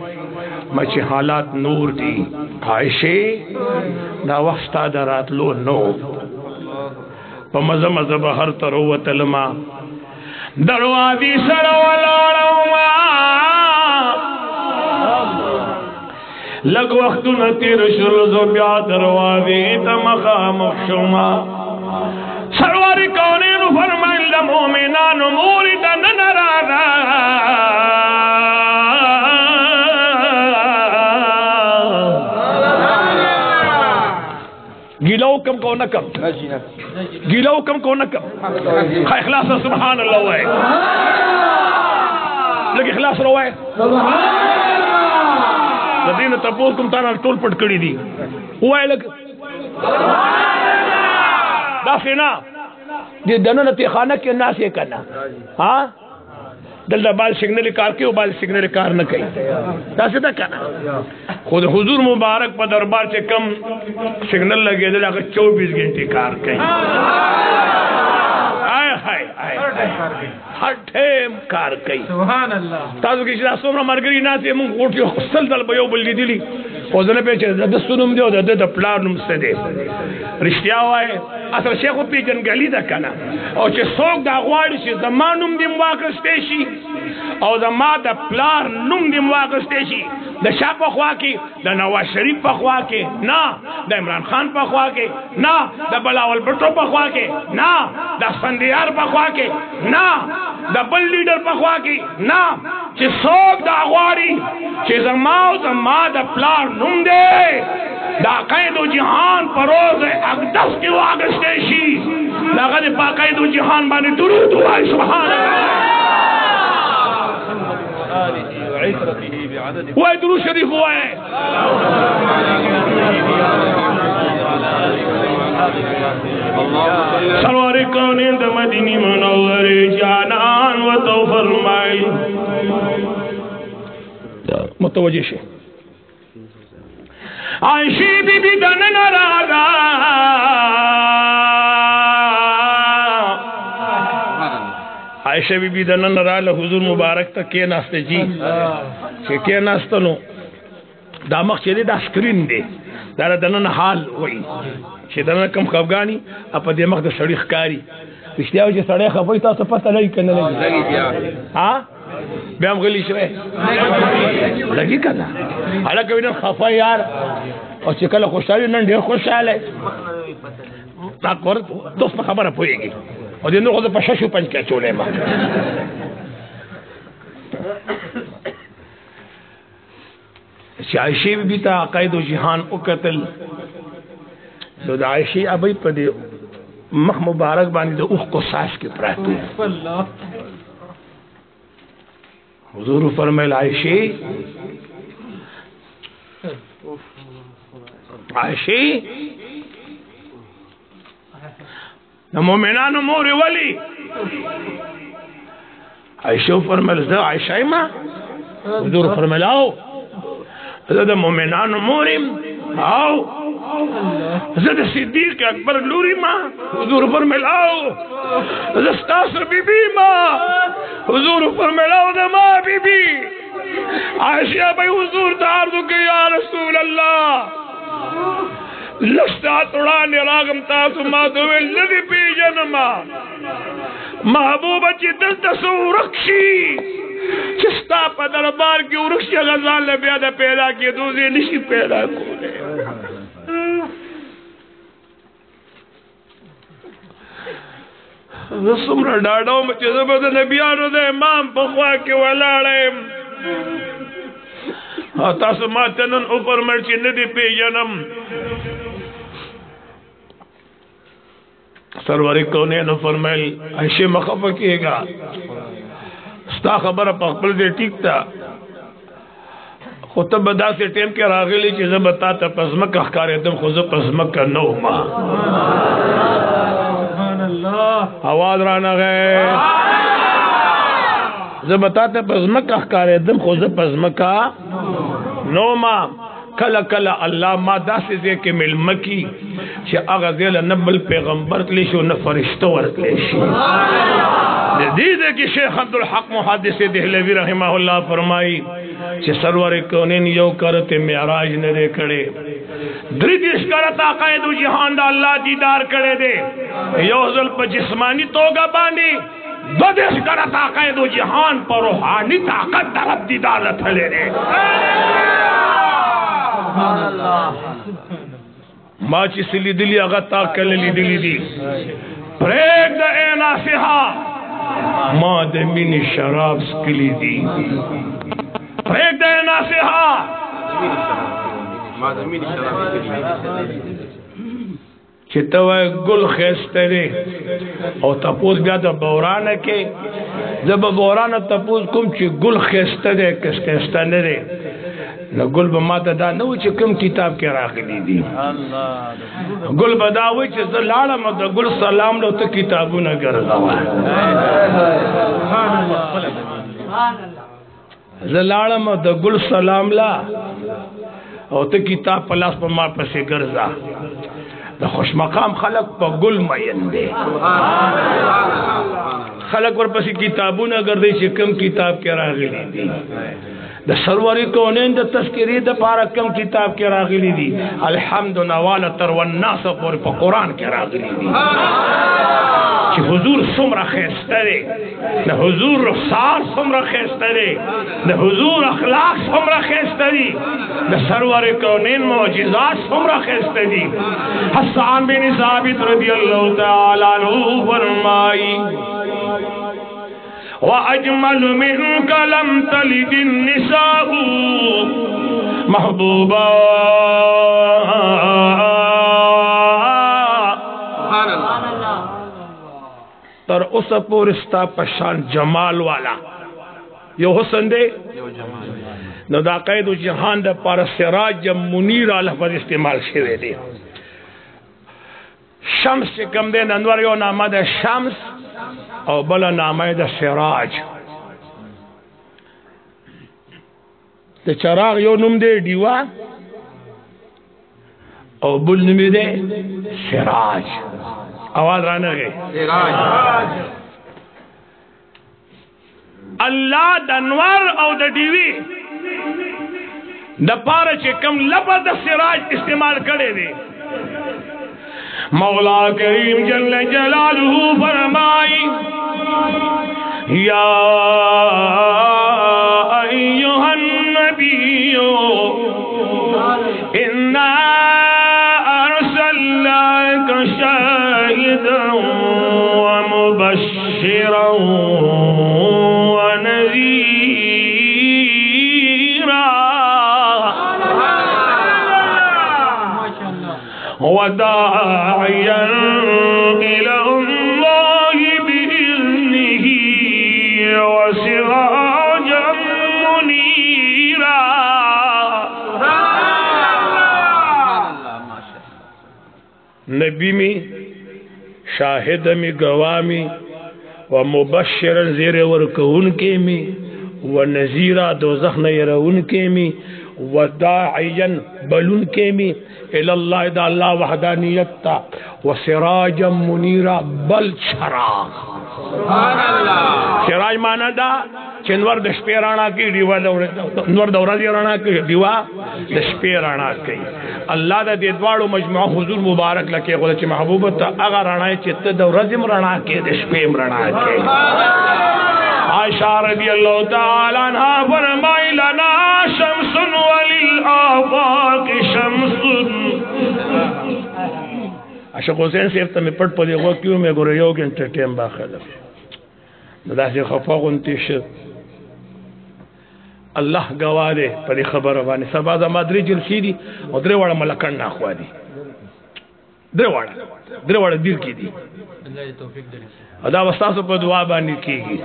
मचे हालात नूर दी आयशे ना वस्ता दरात लो नो पमज़ मज़ बहर तरो वतलमा दरवाज़ी सरवलाड़मा लग वक्त न तीर शुरू ब्या दरवाज़े तमखा मखशुमा सरवर कौने नु फरमाइल द मोमिनान मूरिद न नरादा गिलाओ कम को न कम गिलाओ कम को न कम इखलास सुभान अल्लाह है लगे इखलास रो है लदीन तपोस कुम ताना टोल पट कड़ी दी हुआ है लग दाफिना ये दनन ते खाना के नास ये करना हां दल्ला बाल सिग्नल कार के बाल सिग्नल कार न कही दासे तक करना खुद हुजूर मुबारक पर दरबार से कम सिग्नल लगे दे अगर 24 घंटे कार कही हाय हाय हर टाइम कार कही सुभान अल्लाह ताजो की रासो में मरगरी ना से मुंह उठियो सल दल बयो बल्ली दिली ओजने पे द सुनुम दियो द प्लान नुम से दे रिश्तिया वाए असर शेख पे जन गली दा कना और चे सोग दा गवाड़ी से जमानुम दिम वाकस पेशी और जमा द प्लान नुम दिम वाकस पेशी द शाह पखवा के द नवाज शरीफ पखवा के ना द इमरान खान पखवा के ना द बलावल भुट्टो पखवा के ना द संदियार पखवा के ना द बल लीडर पखवा के ना चे सोग दा गवाड़ी चे जमा द प्लान नुम दे दा कैदो जहान परोज अकदस के वागस्तेशी लगद बाकायदो जहान बाने दुरूद हुआ सुभान अल्लाह वो दुरूद शरीफ हुआ है सरवर कौने द मदीने मुनव्वरे जानान व तो फरमाई मुतवज्जिह से आयशी बीबी दन नाराजा आयशा बीबी दन नाराला हुजूर मुबारक तक के नास्ते जी के नास्ता नो दामक चले दा स्क्रीन दे दारा दन हाल वही che dana कम खफगानी अब दे मख द सड़ी खकारी पिछले जे सड़े खपई ता तो पता लगी कने लगी हां ब्याम गली से लगी कना हालांकि कभी ना खफा यार और चिकल खुशाली न ढेर खुशाल है ता कर दोस्त खबर पोएगी और दिन को तो पशु पंच के चोले में आयशी भी था अकायदो जिहान उकतल तो आयशी अभी पदे मख मुबारक बानी तो उख को सास के प्रातु हुजूर फरमाया आयशे आयशे न मोमिनानो मोर वली आयशा फरमाया आयशा मां हुजूर फरमाया आओ ज़द मोमिनानो मोरिम आओ ज़द सिद्दीक़ अकबर लूरी मां हुजूर फरमाया आओ ज़स्तास बीबी मां हुजूर फरमाया आओ मां बीबी आयशा भाई हुजूर दार दो के या रसूल अल्लाह लस्ता तोड़ा निरागम तासु माधुवे लदी पी जन्मा महबूबा ची दिल तसो रक्षी चिस्ता पर दरबार की उरक्षी गजाल ने ब्यादा पैदा किए दूसरी निशी पैदा कोले रसुमरा डाड़ो मचे ज़बद नबियानो दे इमाम पखवा के वलाड़े तासु मातनन ऊपर मर्ची नदी पी जन्म सरवरी कौने न फरमाइल ऐसे मखफ किएगा स्ता खबर पखपल दे ठीक था खुद बदा से टेम के रागली चीज़ बता था पसमक अखकार तुम खुद पसमक का नो माँ आवाज राना गए जब बताते पसमक अखकार तुम खुद पसमक का नो माँ कला कला अल्लाह मादा से के मिलमकी चे आगा ज़ेल नबल पैगंबर तलेशो न फरिश्तो वर्तलेशी दीदे की शेख अब्दुल हक मुहद्दिस देहलवी रहमहुल्लाह फरमाई चे सरवर कौनैन यो करते मेराज न रे करे दृदिश करता कायद जहान दा अल्लाह दीदार करे दे यो ज़ल पर जिस्मानी तोगा बानी ददेश करता कायद जहान पर रूहानी ताकत तरफ दीदार थले रे माची सिली दिली अगता कलली दिली दी प्रेग द एना सिहा माँ दे मिनी शराब स्किली दी प्रेग द एना सिहा माँ दे मिनी शराब स्किली चितवा गुल खेस्तरे और तपूस बिया तो बौरान के जब बौरान तपूस कुम ची गुल खेस्तरे किस खेस्तने रे न गुल बमाता दा न च कम किताब के राखली दी गुल बदावे च लाड़ा मत गुल सलाम लो तो किताबू न करदावा लाड़ा मत गुल सलाम ला और तो किताब पलास पर मार पसे गर्जा द खुश मकाम खलक पर गुल मयन दे खलक पर पसी किताबू न कर दे च कम किताब के राखली दी द सरवरी कौनैन द तस्करी द पारा कम किताब के रागली दी अल्हम्दु नवाला तरवन्नास पर कुरान के रागली दी कि हुजूर सुमरा खैस्तरे न हुजूर रफ्सार सुमरा खैस्तरे न हुजूर अखलाक सुमरा खैस्तरी न सरवरी कौनैन मौजिज़ात सुमरा खैस्तरी हसन बिन साबित रज़ियल्लाहु तआला अन्हु फरमाई वअजमल मिनक लम तलिद निसाउ महबूबा तर उस पुरस्ता पशान जमाल वाला यो हुसन दे न दाक़ायद जहान द पर सिराज मुनीर लफ्ज़ इस्तेमाल शेवे दे शम्स कम दे नंवर यो नामा द शम्स और बला नाम है द सिराज ते चराग यो नुम दे दीवा और बुल नुम दे सिराज आवाज राना गए अल्लाह दनवर और द दीवी द पार चे कम लफज़ द सिराज इस्तेमाल करे दे मौला करीम जल्ल जलालुहु फरमाई या अय्युहन नबिय्यु इन्ना अरसलनाका शाहिदन व मुबश्शिरन व नज़ीरा वदाइया इलल्लाहि बिइज़्निही व सिराजन नबी में शाहिद में गवाह में व मुबश्शिरन ज़ेर वरकउन के में व नज़ीरा दोज़ख न यरउन के में व दाइयन बलुन के में इलल्लाह दा अल्लाह वहदानियत ता व सिराजम मुनीरा बल चराग। सुभान अल्लाह। सिराज माना दा चंदवर दशपे राणा की दीवा नवर दौरा दी राणा की दीवा दशपे राणा की अल्लाह दा देदवाड़ो मजमा हुजूर मुबारक लके गोल च महबूब ता अगर राणा चित्त दौरा जिम राणा के दशपे राणा के। आयशा रज़ी अल्लाह तआला अन्हा फरमाई लना शम्सुन वलिल आफाक शम्सुन। अशक हुसैन सेफ तमे पट पदे गो क्यों में गोरे योग एंटरटेन बाखल नदा से खफा गुंतिश अल्लाह गवाह दे पर खबर वानी सबा द मदरी जलसी और द्रेवाड़ा मलकन ना खुआ दी द्रेवाड़ा दिल की दी अदा वस्ता से दुआ बानी कीगी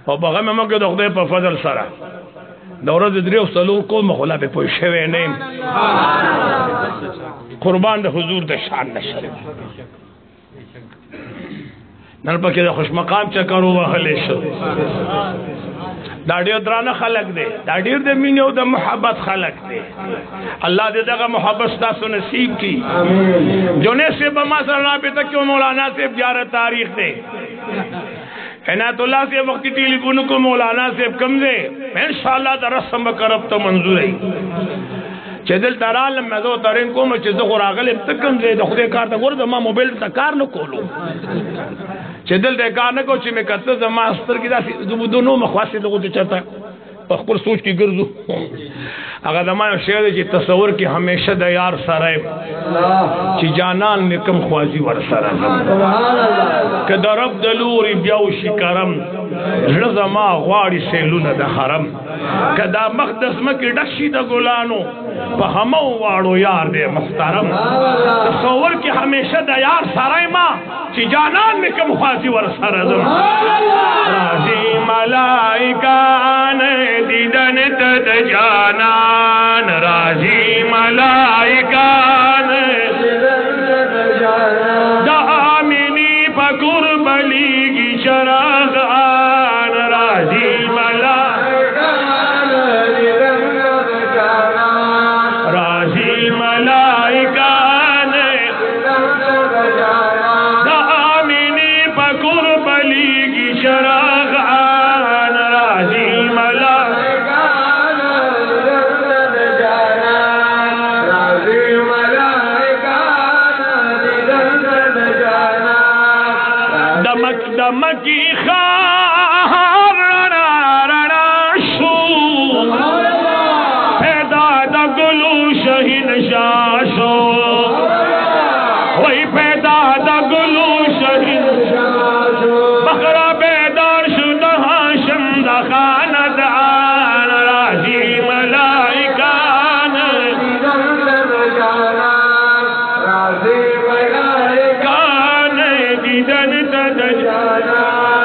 और बगा में मगे दखदे पर फजल सरा दौरा द्रेव सलूर को मखला पे पोशे नहीं कुर्बान दे हुजूर दे शान नशर नल पके खुश मकाम चकरो वहले शो दाड़ियो दराना खलक दे दाड़ियो दे मीनो दे मोहब्बत खलक दे अल्लाह दे दगा मोहब्बत दा सो नसीब की जोने से बमा सल्ला पे तक क्यों मौलाना से ज़ियारत तारीख दे इनायतुल्लाह से वक्त टेलीफोन को मौलाना से कम दे इंशाअल्लाह दा रस्म करब तो मंजूर है चदल तराल मजो तरिन को मच जो रागल तकम दे खुदे कार त गोर मा मोबाइल त कार न कोलो चदल दे कार न को च में कत जमा अस्तर की दासी दोनों मखवासे लोगों तो चलता पर सोच की गर्जू अगर दमा शेर जी तस्वर की हमेशा द यार सराय ची जानान निकम ख्वाजी वर सरा के दरब दलूरी ब्याउ शिकरम जमा गवाड़ी से लुन द हरम कदा मखदस मकी डशी द गुलानो हमो वाड़ो यार दे मुख्तरम तस्वर की हमेशा द यार सराय मां ची जानान निकम ख्वाजी वर सरा राजी मलाइका ने दीदन तद जानान राजी मलाइका ने दामिनी पकुर बली की शरागान राजी मलाइका राजी मलाइका ने दामिनी पकुर बली की शरागान राजी दमकी खार रणा रणा शू पैदा दगलू शहीन शाशो वही पैदा दगलू शहीन बकरा बेदार शुदा हाशम दखानद आन राजी मलाइकान कान दीदन तद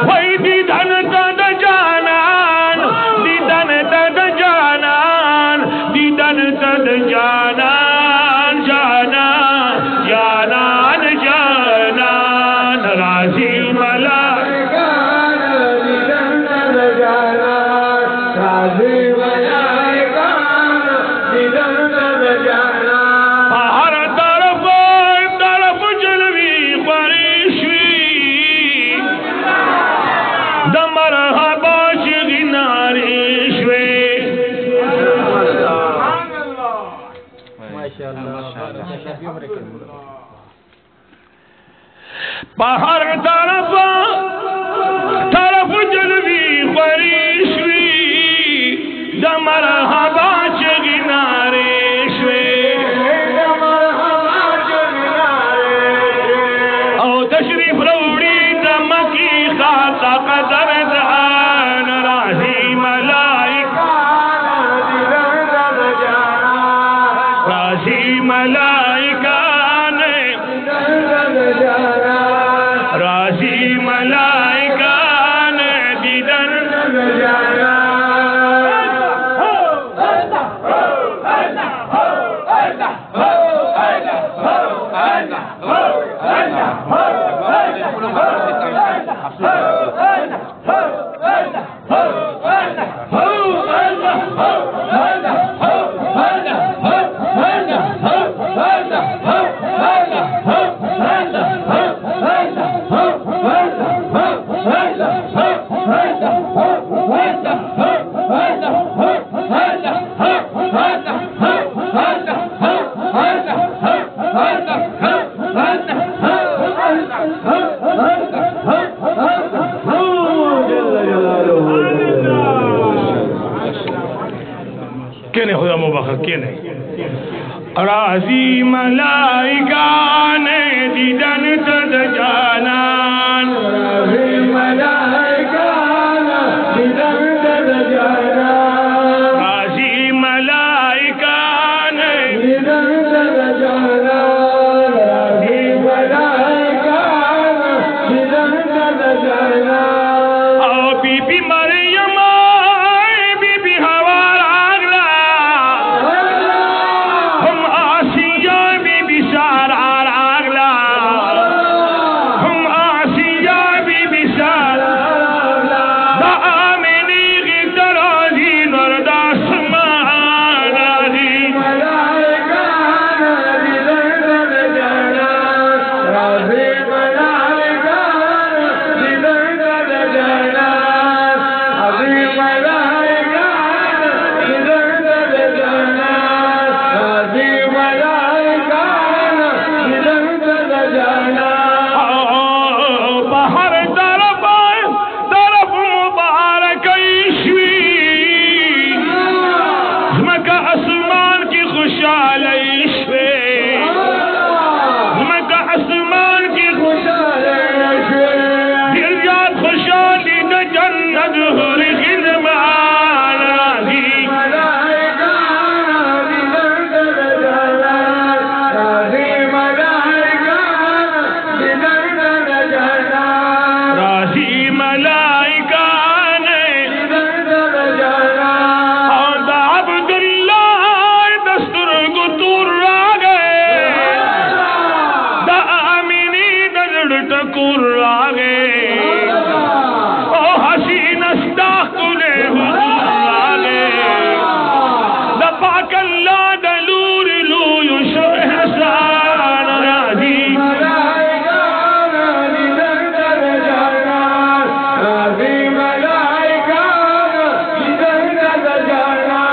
वही दीदन तद जानान दीदन तद जानान दीदन तद जानान जानान जानान जानान राजी मलाइकान दीदन तद जानान राजी मलाइकान दीदन तद जानान हर तरफ तरफ जलवी परिश्वी दमर हबाश गिनारेश्वे पहाड़ तरफ तरफ जलवी परिश्वी दमर हबाश गिनारेश्वे और तशरीफ रौड़ी दमकी खाता कदर दान राजी मलाइका राजी मलाइका ने राजी मलाइका ने दीदन राजी मलाइका ने दीदन तद जानान, राजी मलाइका ने दीदन तद जानान, राजी मलाइका ने दीदन तद जानान, राजी मलाइका ने दीदन तद जानान। ओ बीबी मरियम बीबी हवा लागला, हम आसिया बीबी सारा लागला, हम आसिया बीबी सारा लागला, दामिनी की दराजी नरदासमान राजी मलाइका नदी दर्द जाना, राजी मलाइका नदी दर्द जाना, अभी मलाइका नदी दर्द जाना, राजी मलाइका नदी दर्द जाना। बाहर तरफ मुबारक ईश्वी, मका आसमान की खुशहाल ईश्वे, मका आसमान की खुशहाल ईश्वे, दिल जात खुशहाली न जन्नत हुरी खिदमान राजी मलाइका नदी दर्द जाना, राजी मलाइका नदी दर्द जाना, राजी मलाइका ने दर्द जाना। और अब्दुल्लाह दस्तूर गुतूर रागे, दामिनी दजड़ टकुर रागे, ओ हसीन अस्ताकुले हुजूर रागे, दपाकल्ला दलूर लूयु शहसान राजी मलाइका नदी दर्द जाना, राजी मलाइका नदी दर्द जाना।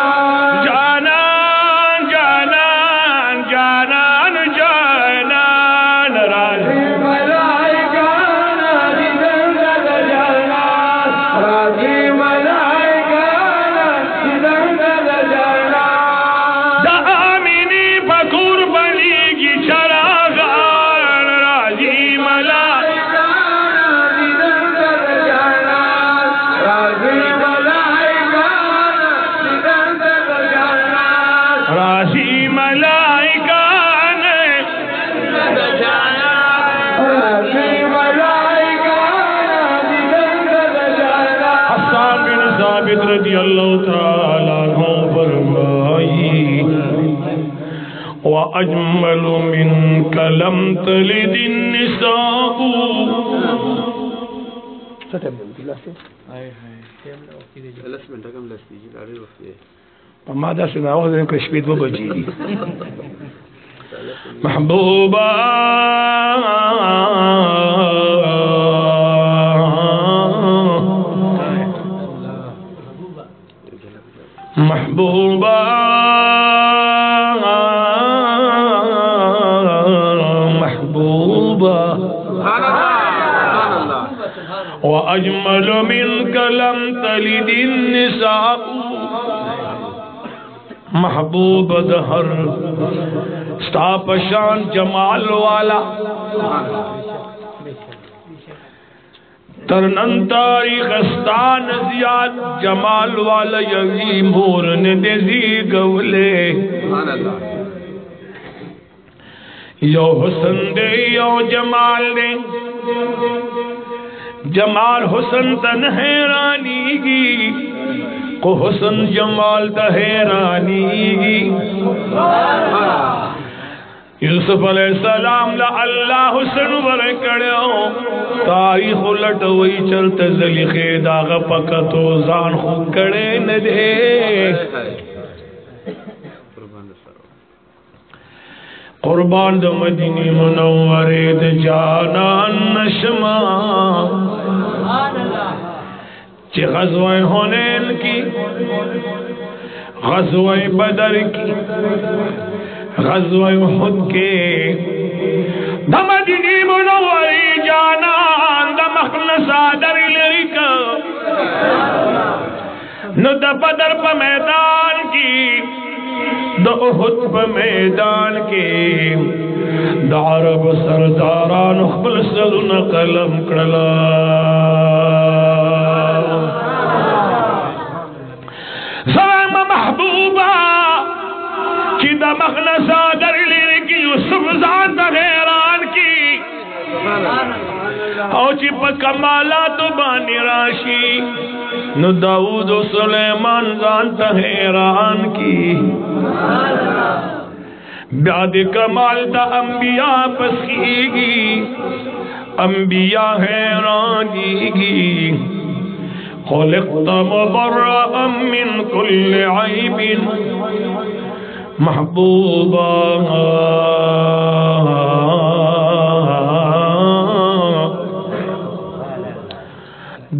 जानान जानान जानान जानान राजी मलाइका नदी दर्द जाना, राजी मलाइका नदी दर्द जाना। दामिनी फकुर बनेगी चरागार राजी मलाइका नदी दर्द जाना, राजी मलाइका नदी दर्द जाना, राजी मलाइका ने दर्द जाना, राजी मलाइका नदी दर्द जाना। हसन बिन साबित रज़ी अल्लाह तआला अन्हु फरमाई, व अजमलु मिनका लम तलिदिन निसाउ। ما دا सुनाओ दिन को स्पीड वो बजी महबूबा महबूबा महबूबा व अजमलु मिनका लम तलिदिन निसाउ। महबूब दहर स्ता पशान जमाल वाला, तरनन तारीखस्तान जियाद जमाल वाला यवी मोर ने देजी गवले, यो हुसन दे यो जमाल दे, जमाल हुसन तन हैरानी की, को हुसन जमाल द हैरानी की। यूसुफ अलैहिस्सलाम ला अल्लाह हुस्न वर कड़ो तारीख उलट वही चलते ज़लीखे दाग पकतो जान खो कड़े न दे कुर्बान द मदीने मुनव्वरे द जानान नशमा चे ग़ज़वा हुनैन की ग़ज़वा बदर की ग़ज़वा उहद के द मदीने मुनव्वरे जानान द मखनसा दर लरिका न द बदर प मैदान की द उहद प मैदान के द अरब सरदारान खपल सलुन कलम कड़ला सलाम महबूबा कि द मखनसा दर की यूसुफ ज़ात हैरान की और ची प कमालात बानी राशि न दाऊद सुलेमान ज़ात हैरान की ब्याद कमाल दा अंबिया पसीगी अंबिया हैरानीगी खुलिक़्त मुबर्रअन मिन कुल्लि ऐबिन महबूबा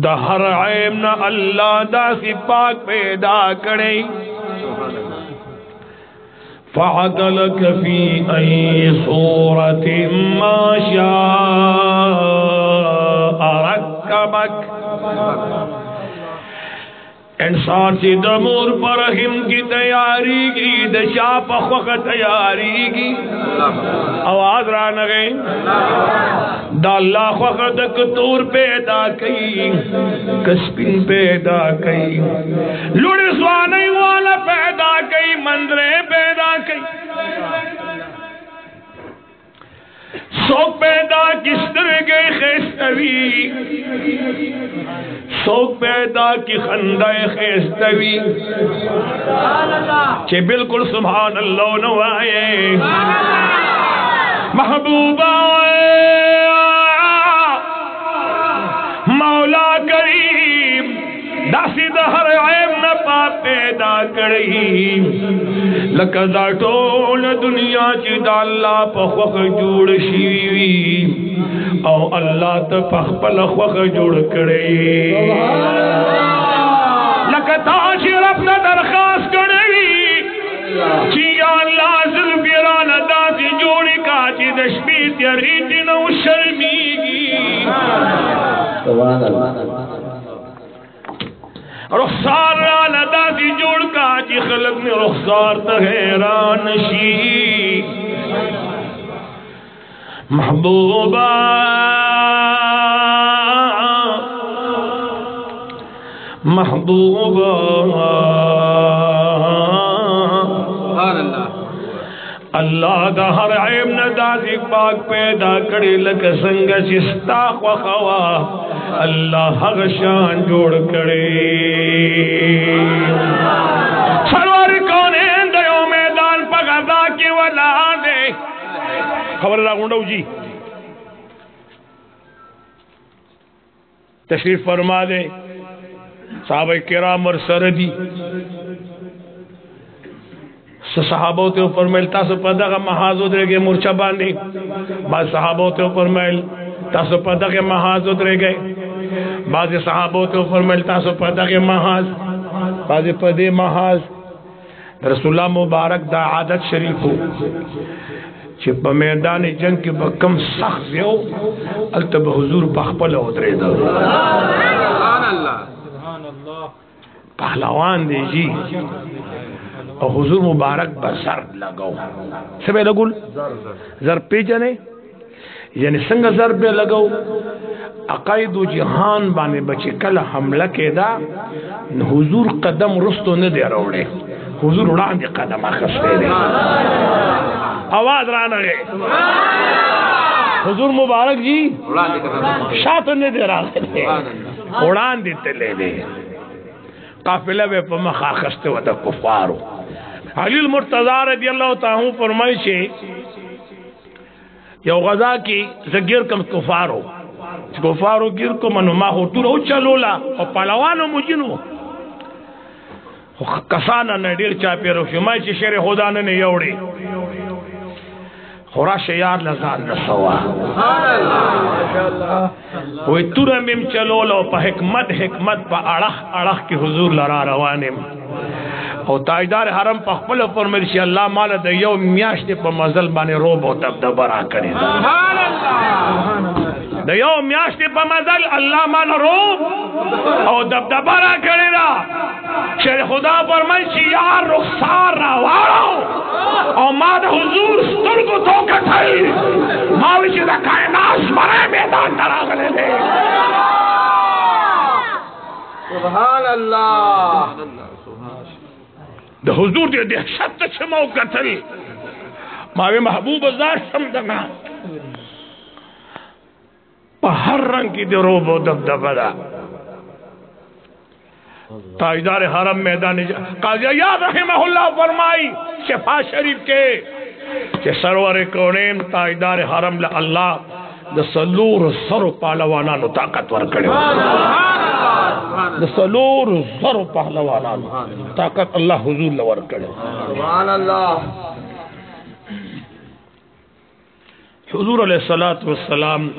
द हर ऐब न अल्लाह दा सी पाक पैदा करे फ़अदलक फ़ी अई सूरतिन मा शाअ रक्कबक इंसान से दमूर पर हिम की तैयारी की दशा पख तैयारी की आवाज रान गई दाल्ला ख़द कतूर पैदा कई कस्पिन पैदा कई लुड़ स्वाने वाला पैदा कई मंदरे पैदा कई शौक पैदा किस तरह के खेस्तवी शौक पैदा की खंदाए खेस्तवी चे बिल्कुल सुभान अल्लाह नवाए महबूबा मौला करीम दासी दहर ऐब न पा पैदा करी लकदा टोल दुनिया ची दाल्ला पख जोड़ शीवी औ अल्लाह त पखपल खख जोड़ करे लकता शिरफ न दरखास्त करे ची या अल्लाह ज़ुल्फ़िरान दासी जोड़ी का ची दशमी तेरी दिनो शर्मीगी रुखसार दासी जोड़ का ची खलक में रुखसार त हैरान शी महबूबा महबूबा अल्लाह दा हर ऐब न दासी पाक पैदा करे लक संग चिस्ता खवा अल्लाह हर शान जोड़ करे सरवर कौने दयो मैदान पगदा के वला दे खबर लागूंडा जी तशरीफ फरमा दे साहब किराम और सरदी सहाबों के ऊपर मिलता सो पदा का महाज उतरे गए मूर्छा बांधी बाद सहाबों के ऊपर मिलता सो पदा के महाज उतरे गए बाद सहाबों के ऊपर मिलता सो पदा के महाज बाद पदे महाज रसूलुल्लाह मुबारक दा आदत शरीफ हो चिप मैदान जंग के बकम सख्त हो अल्तब हुजूर पखपल उतरे दो पहलवान दे जी और हुजूर मुबारक बसर लगाओ सबे लगुल जर पे जने यानी संग जर पे लगाओ अकायदु जहान बाने बचे कल हमला केदा हुजूर कदम रुस्तो न दे रोड़े हुजूर उड़ान दे कदम खसते दे आवाज राना गए हुजूर मुबारक जी शात न दे रहा उड़ान देते ले दे काफिला वे पमखा खस्ते वदा कुफारो अली मुर्तजा रज़ी अल्लाह ताहू फरमाइशे यो गजा की जगीर कम कुफारो गिर को मनो मा हो तू चलोला और पलवानो मुजिनो कसाना न डेर चा पेरो शुमाई ची शेर खुदा ने योड़े खुराश यार लजान रसवा वो तुरा में चलोला पर हिकमत पर अड़ह के हुजूर लड़ा रवाने और ताजदार हरम पखपल पर मेरी अल्लाह माल दयो म्याश्ते पर मजल बाने रोब हो तब दबरा करे दयो म्याश्ते पर मजल अल्लाह माल रोब और दबदबरा करेगा शेर खुदा पर मेरी यार रुखसार रवाड़ो और माद हुजूर स्तुर को तो कठाई माविशी दा कायनात मरे मैदान तरा गले दे सुभान अल्लाह द हुजूर दे दहशत छमो कतल मावे महबूब जार समदना हर रंग की दरोबो दबदबा ताजदार हरम मैदान काजी याद रहमहुल्लाह फरमाई शिफा शरीफ के सरवर कौनेम ताजदार हरम ला अल्लाह द सलूर सर पहलवाना नु ताकतवर कड़ो द सलूर सर पहलवाना ताकत अल्लाह हुजूर लवर कड़ो सुभान अल्लाह हुजूर अलैहिस्सलातु वस्सलाम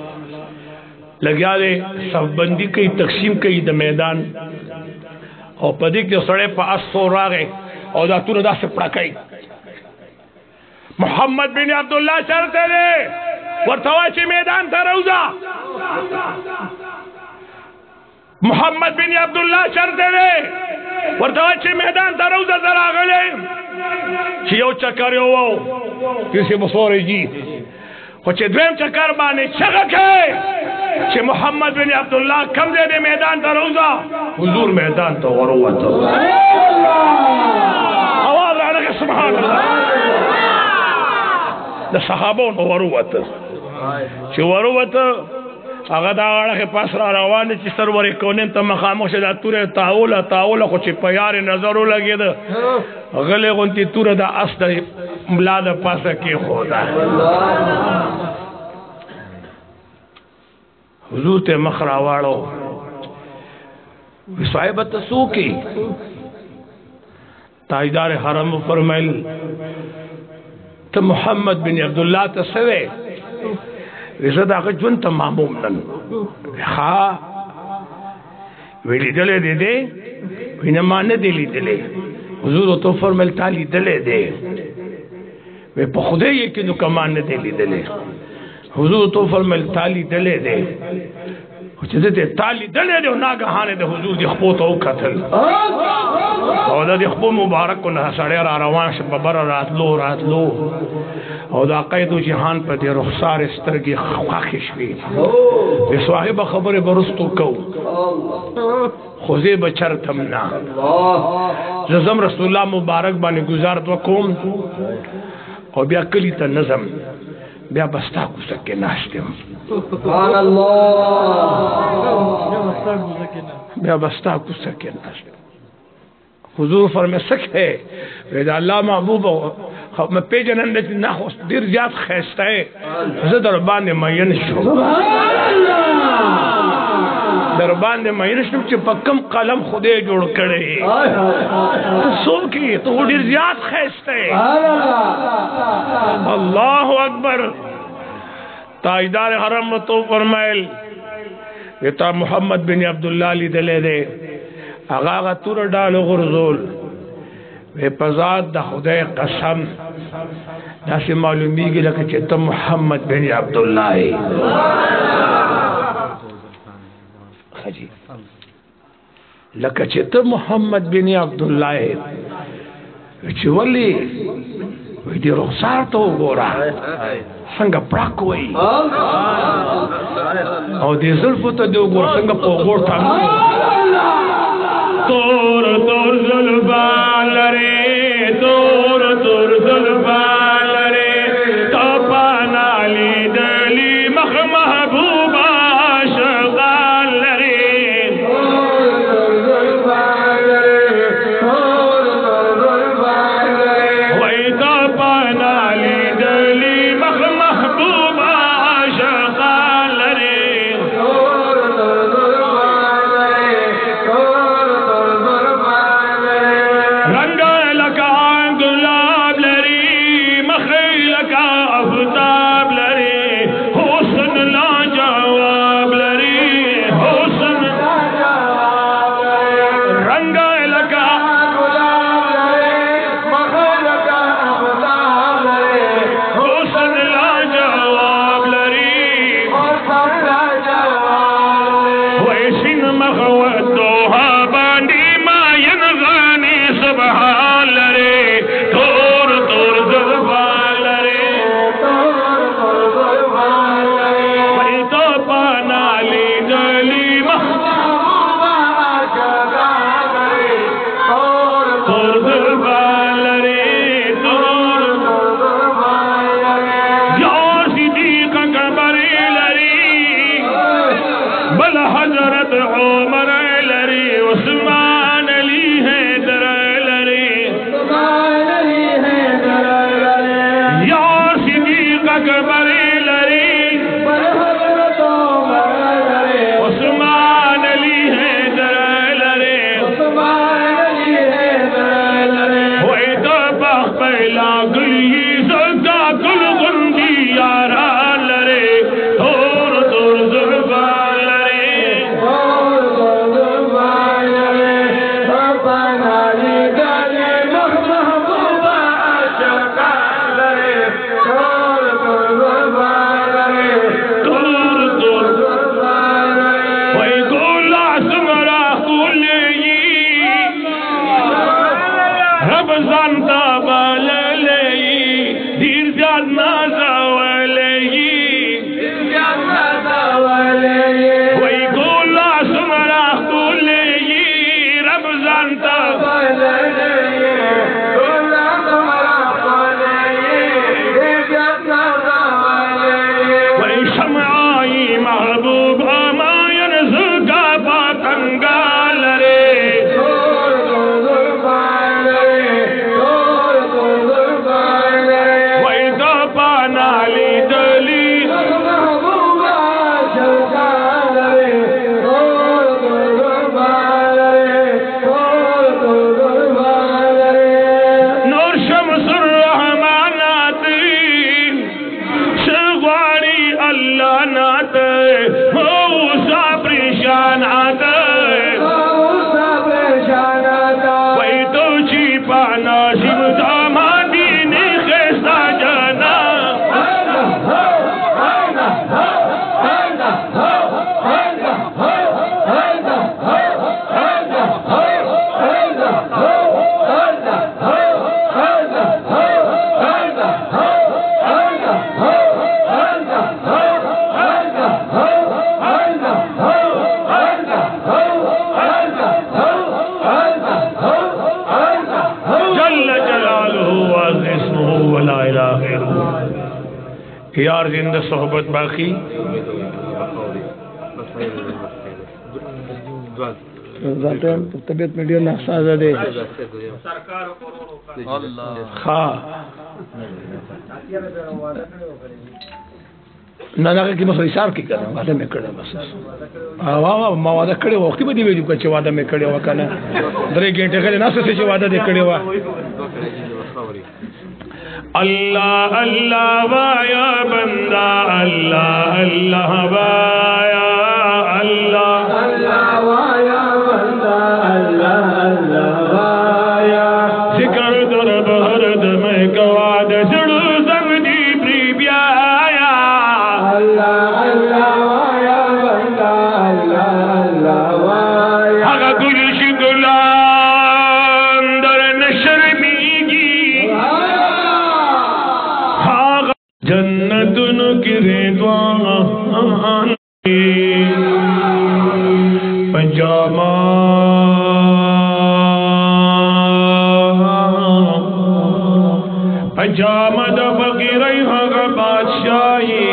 लग्या दे सब बंदी कई तकसीम कई द मैदान और पदी के सड़े पर असो रागे और दातुर दा से पड़काई मोहम्मद बिन अब्दुल्ला चलते रे वर्तवाची मैदान था रौजा मोहम्मद बिन अब्दुल्ला चलते रे वर्तवाची मैदान था रौजा जरा गले चियो चक्कर यो किसी बसोरे जी कुछ द्वेम चक्कर बाने चगके कि मोहम्मद बिन अब्दुल्ला कम दे मैदान था रौजा हुजूर मैदान तो वरुवत आवाज आने के सुभान अल्लाह द सहाबों वरुवत कि वरुवत अगर दाड़ा के पास रवान ची सरवर कोने त मकामो से दा तुरे ताउला को ची प्यार नजरो लगे द गले गोंती तुरे दा अस्त मलाद पास के खोदा हुजूर ते मखरा वालो साहिबत सूकी ताजदार हरम फरमाइल तो मोहम्मद बिन अब्दुल्ला तसवे रिजदा के जुन तमामुम नन हा वेली दले दे विना माने दिली दले हुजूर तो फरमाइल ताली दले दे वे पखुदे ये कि नु कमान ने दिली दले हुजूर तो फरमाइल ताली दले दे चेते ताली दले दे ना गहाने दे हुजूर दी खपो तो कतल और दी खपो मुबारक को ना सड़े रवान से बबर रात लो और दा कैदो जहान पर दे रुखसार स्तर की खाखिश भी ये साहिब खबर बरस्तु को खुजे बचर थमना जज़म रसूलुल्लाह मुबारक बाने गुजार तो कोम और बिया कली त नज़म बिया बस्ता को सके नाश्ते सुभान अल्लाह बिया बस्ता को सके नाश्ते हुजूर फरमे सके वेदा अल्लाह महबूब मैं पेजनन ना हो दिर जात खैस्ता है दरबान ने मयन शो दरबान ने मयन शो च पक्कम कलम खुदे जोड़ करे सो की तो दिर जात खैस्ता है अल्लाह अकबर ताजदार हरम तो फरमाइल बेटा मोहम्मद बिन अब्दुल्ला ली दले दे आगा तुर डालो गुरजोल वे पजाद द खुदा कसम नासे मालूमी की लक चित मोहम्मद बिन अब्दुल्ला है खजी लक चित मोहम्मद बिन अब्दुल्ला है चवली वे दी रुखसार तो गोरा संग प्राक वही और दी जुल्फ तो दो गोर संग पोगोर था तोर तोर जुल्फान रे तोर तोर जुल्फान रे तो पाना ली दली मख महबूबा शगाल रे वही तो पाना ली दली मख महबूबा अकबर लरी उस्मान अली हैदर लरे वही तो पहला गुली सदा गुल गुंदी यारा लरे थोर थोर जुल्फा लरे यार जिंदा सोहबत बाकी तबियत में ढेर नक्शा दे हाँ ना कि मसला इशार की कर वादा में करे बस वाह मा वादा करे वक्त भी दी के वादा में करे वकना दरे घंटे करे ना से वादा दे करे वा अल्लाह अल्लाह वाया बंदा अल्लाह अल्लाह वाया अल्लाह अल्लाह वाया बंदा अल्लाह अल्लाह वाया जिक्र दर बहर दम गवाद जड़ू संग दी प्रियाया अल्लाह अल्लाह वाया बंदा अल्लाह अल्लाह वाया अगा गुलिश गुलाम दर नशर्मीगी जन्नतुन किरेद्वान पंजामा पंजामद फकीर बादशाही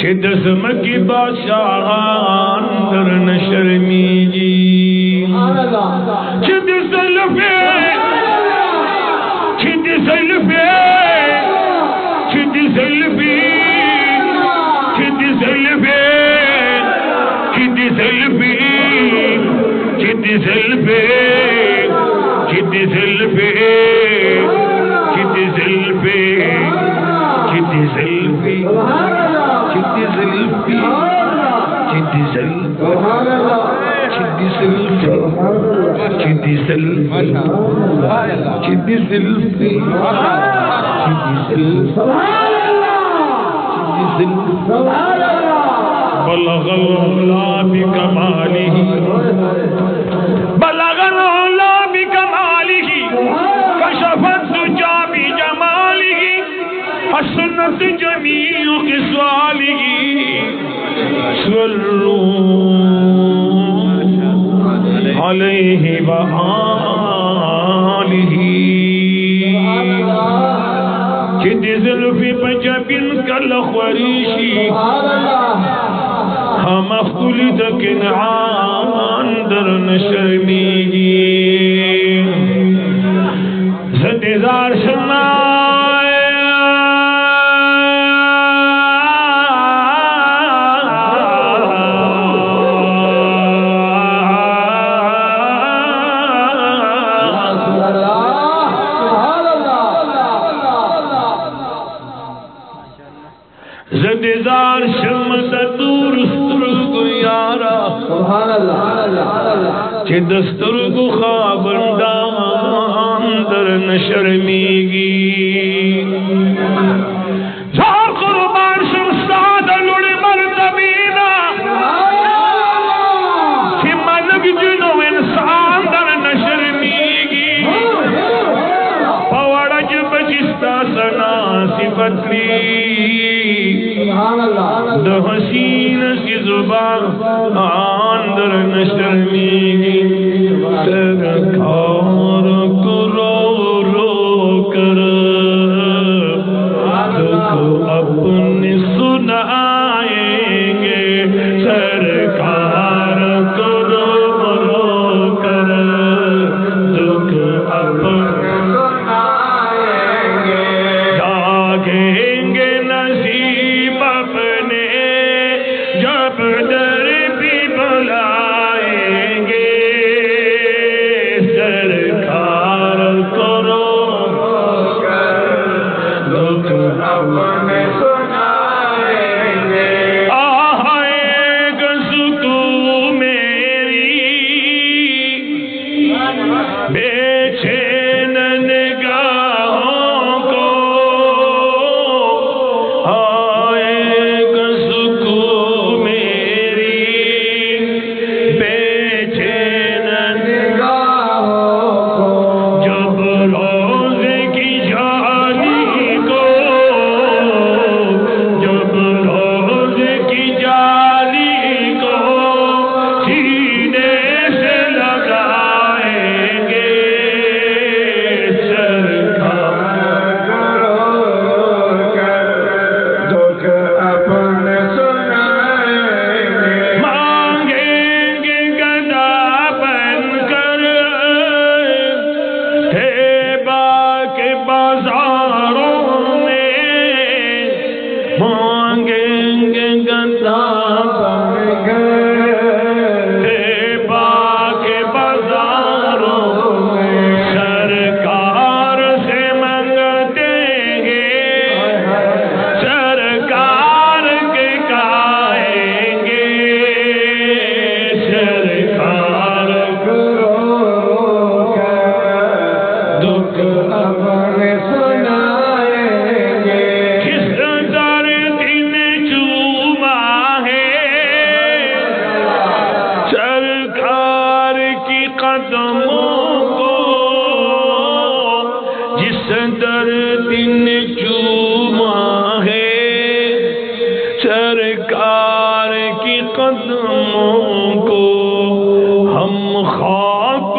छिदसम की बादशाहान दर नशर्मी जी छिदसलफे छिदसलफे बलगल बिकमालिही कशफत सुजा बिजमालिही हसनत जमीउ क़िसालिही सल्लू अलैहि व आलिही जिद ज़ुल्फ़ी पंजबिन कल ख़रीशी हम खुलिद किनान दर नशर्मीगी ज़देदार शनाया कि दस्तूर को खाबंदा अंदर न शर्मीगी कुर्बान सुस्ताद लुड़ मर्तबीना कि मलक जुनो इंसान दर न शर्मीगी पवड़ज बचिस्ता सना सिफतली द हसीन की जुबान अंदर न शर्मीगी सरकार को रो रो कर दुख अपने सुनाएंगे सरकार को रो रो कर दुख अपने सुनाएंगे जागेंगे नसीब अपने जब दर भी बुलाएंगे सरकार को रो दुख अपने सुनाएंगे आएगा सुकून मेरी बेचैन निगाहों को आएगा सुकून मेरी बेचैन निगाहों को जब रोज की जाली को जब रोज की जाली को सीने से लगाएंगे सरकार दुख अपने सुनाएंगे मांगेंगे गदा बनकर थेबा के बाजारों में मांगेंगे गदा बनकर थेबा के बाजारों में सरकार से मंगतेंगे सरकार के गाएंगे सरकार दुख अपने सुनाएंगे किस दर दिन चूमा है सरकार की कदमों को जिस दर दिन चूमा है सरकार की कदमों को हम खाक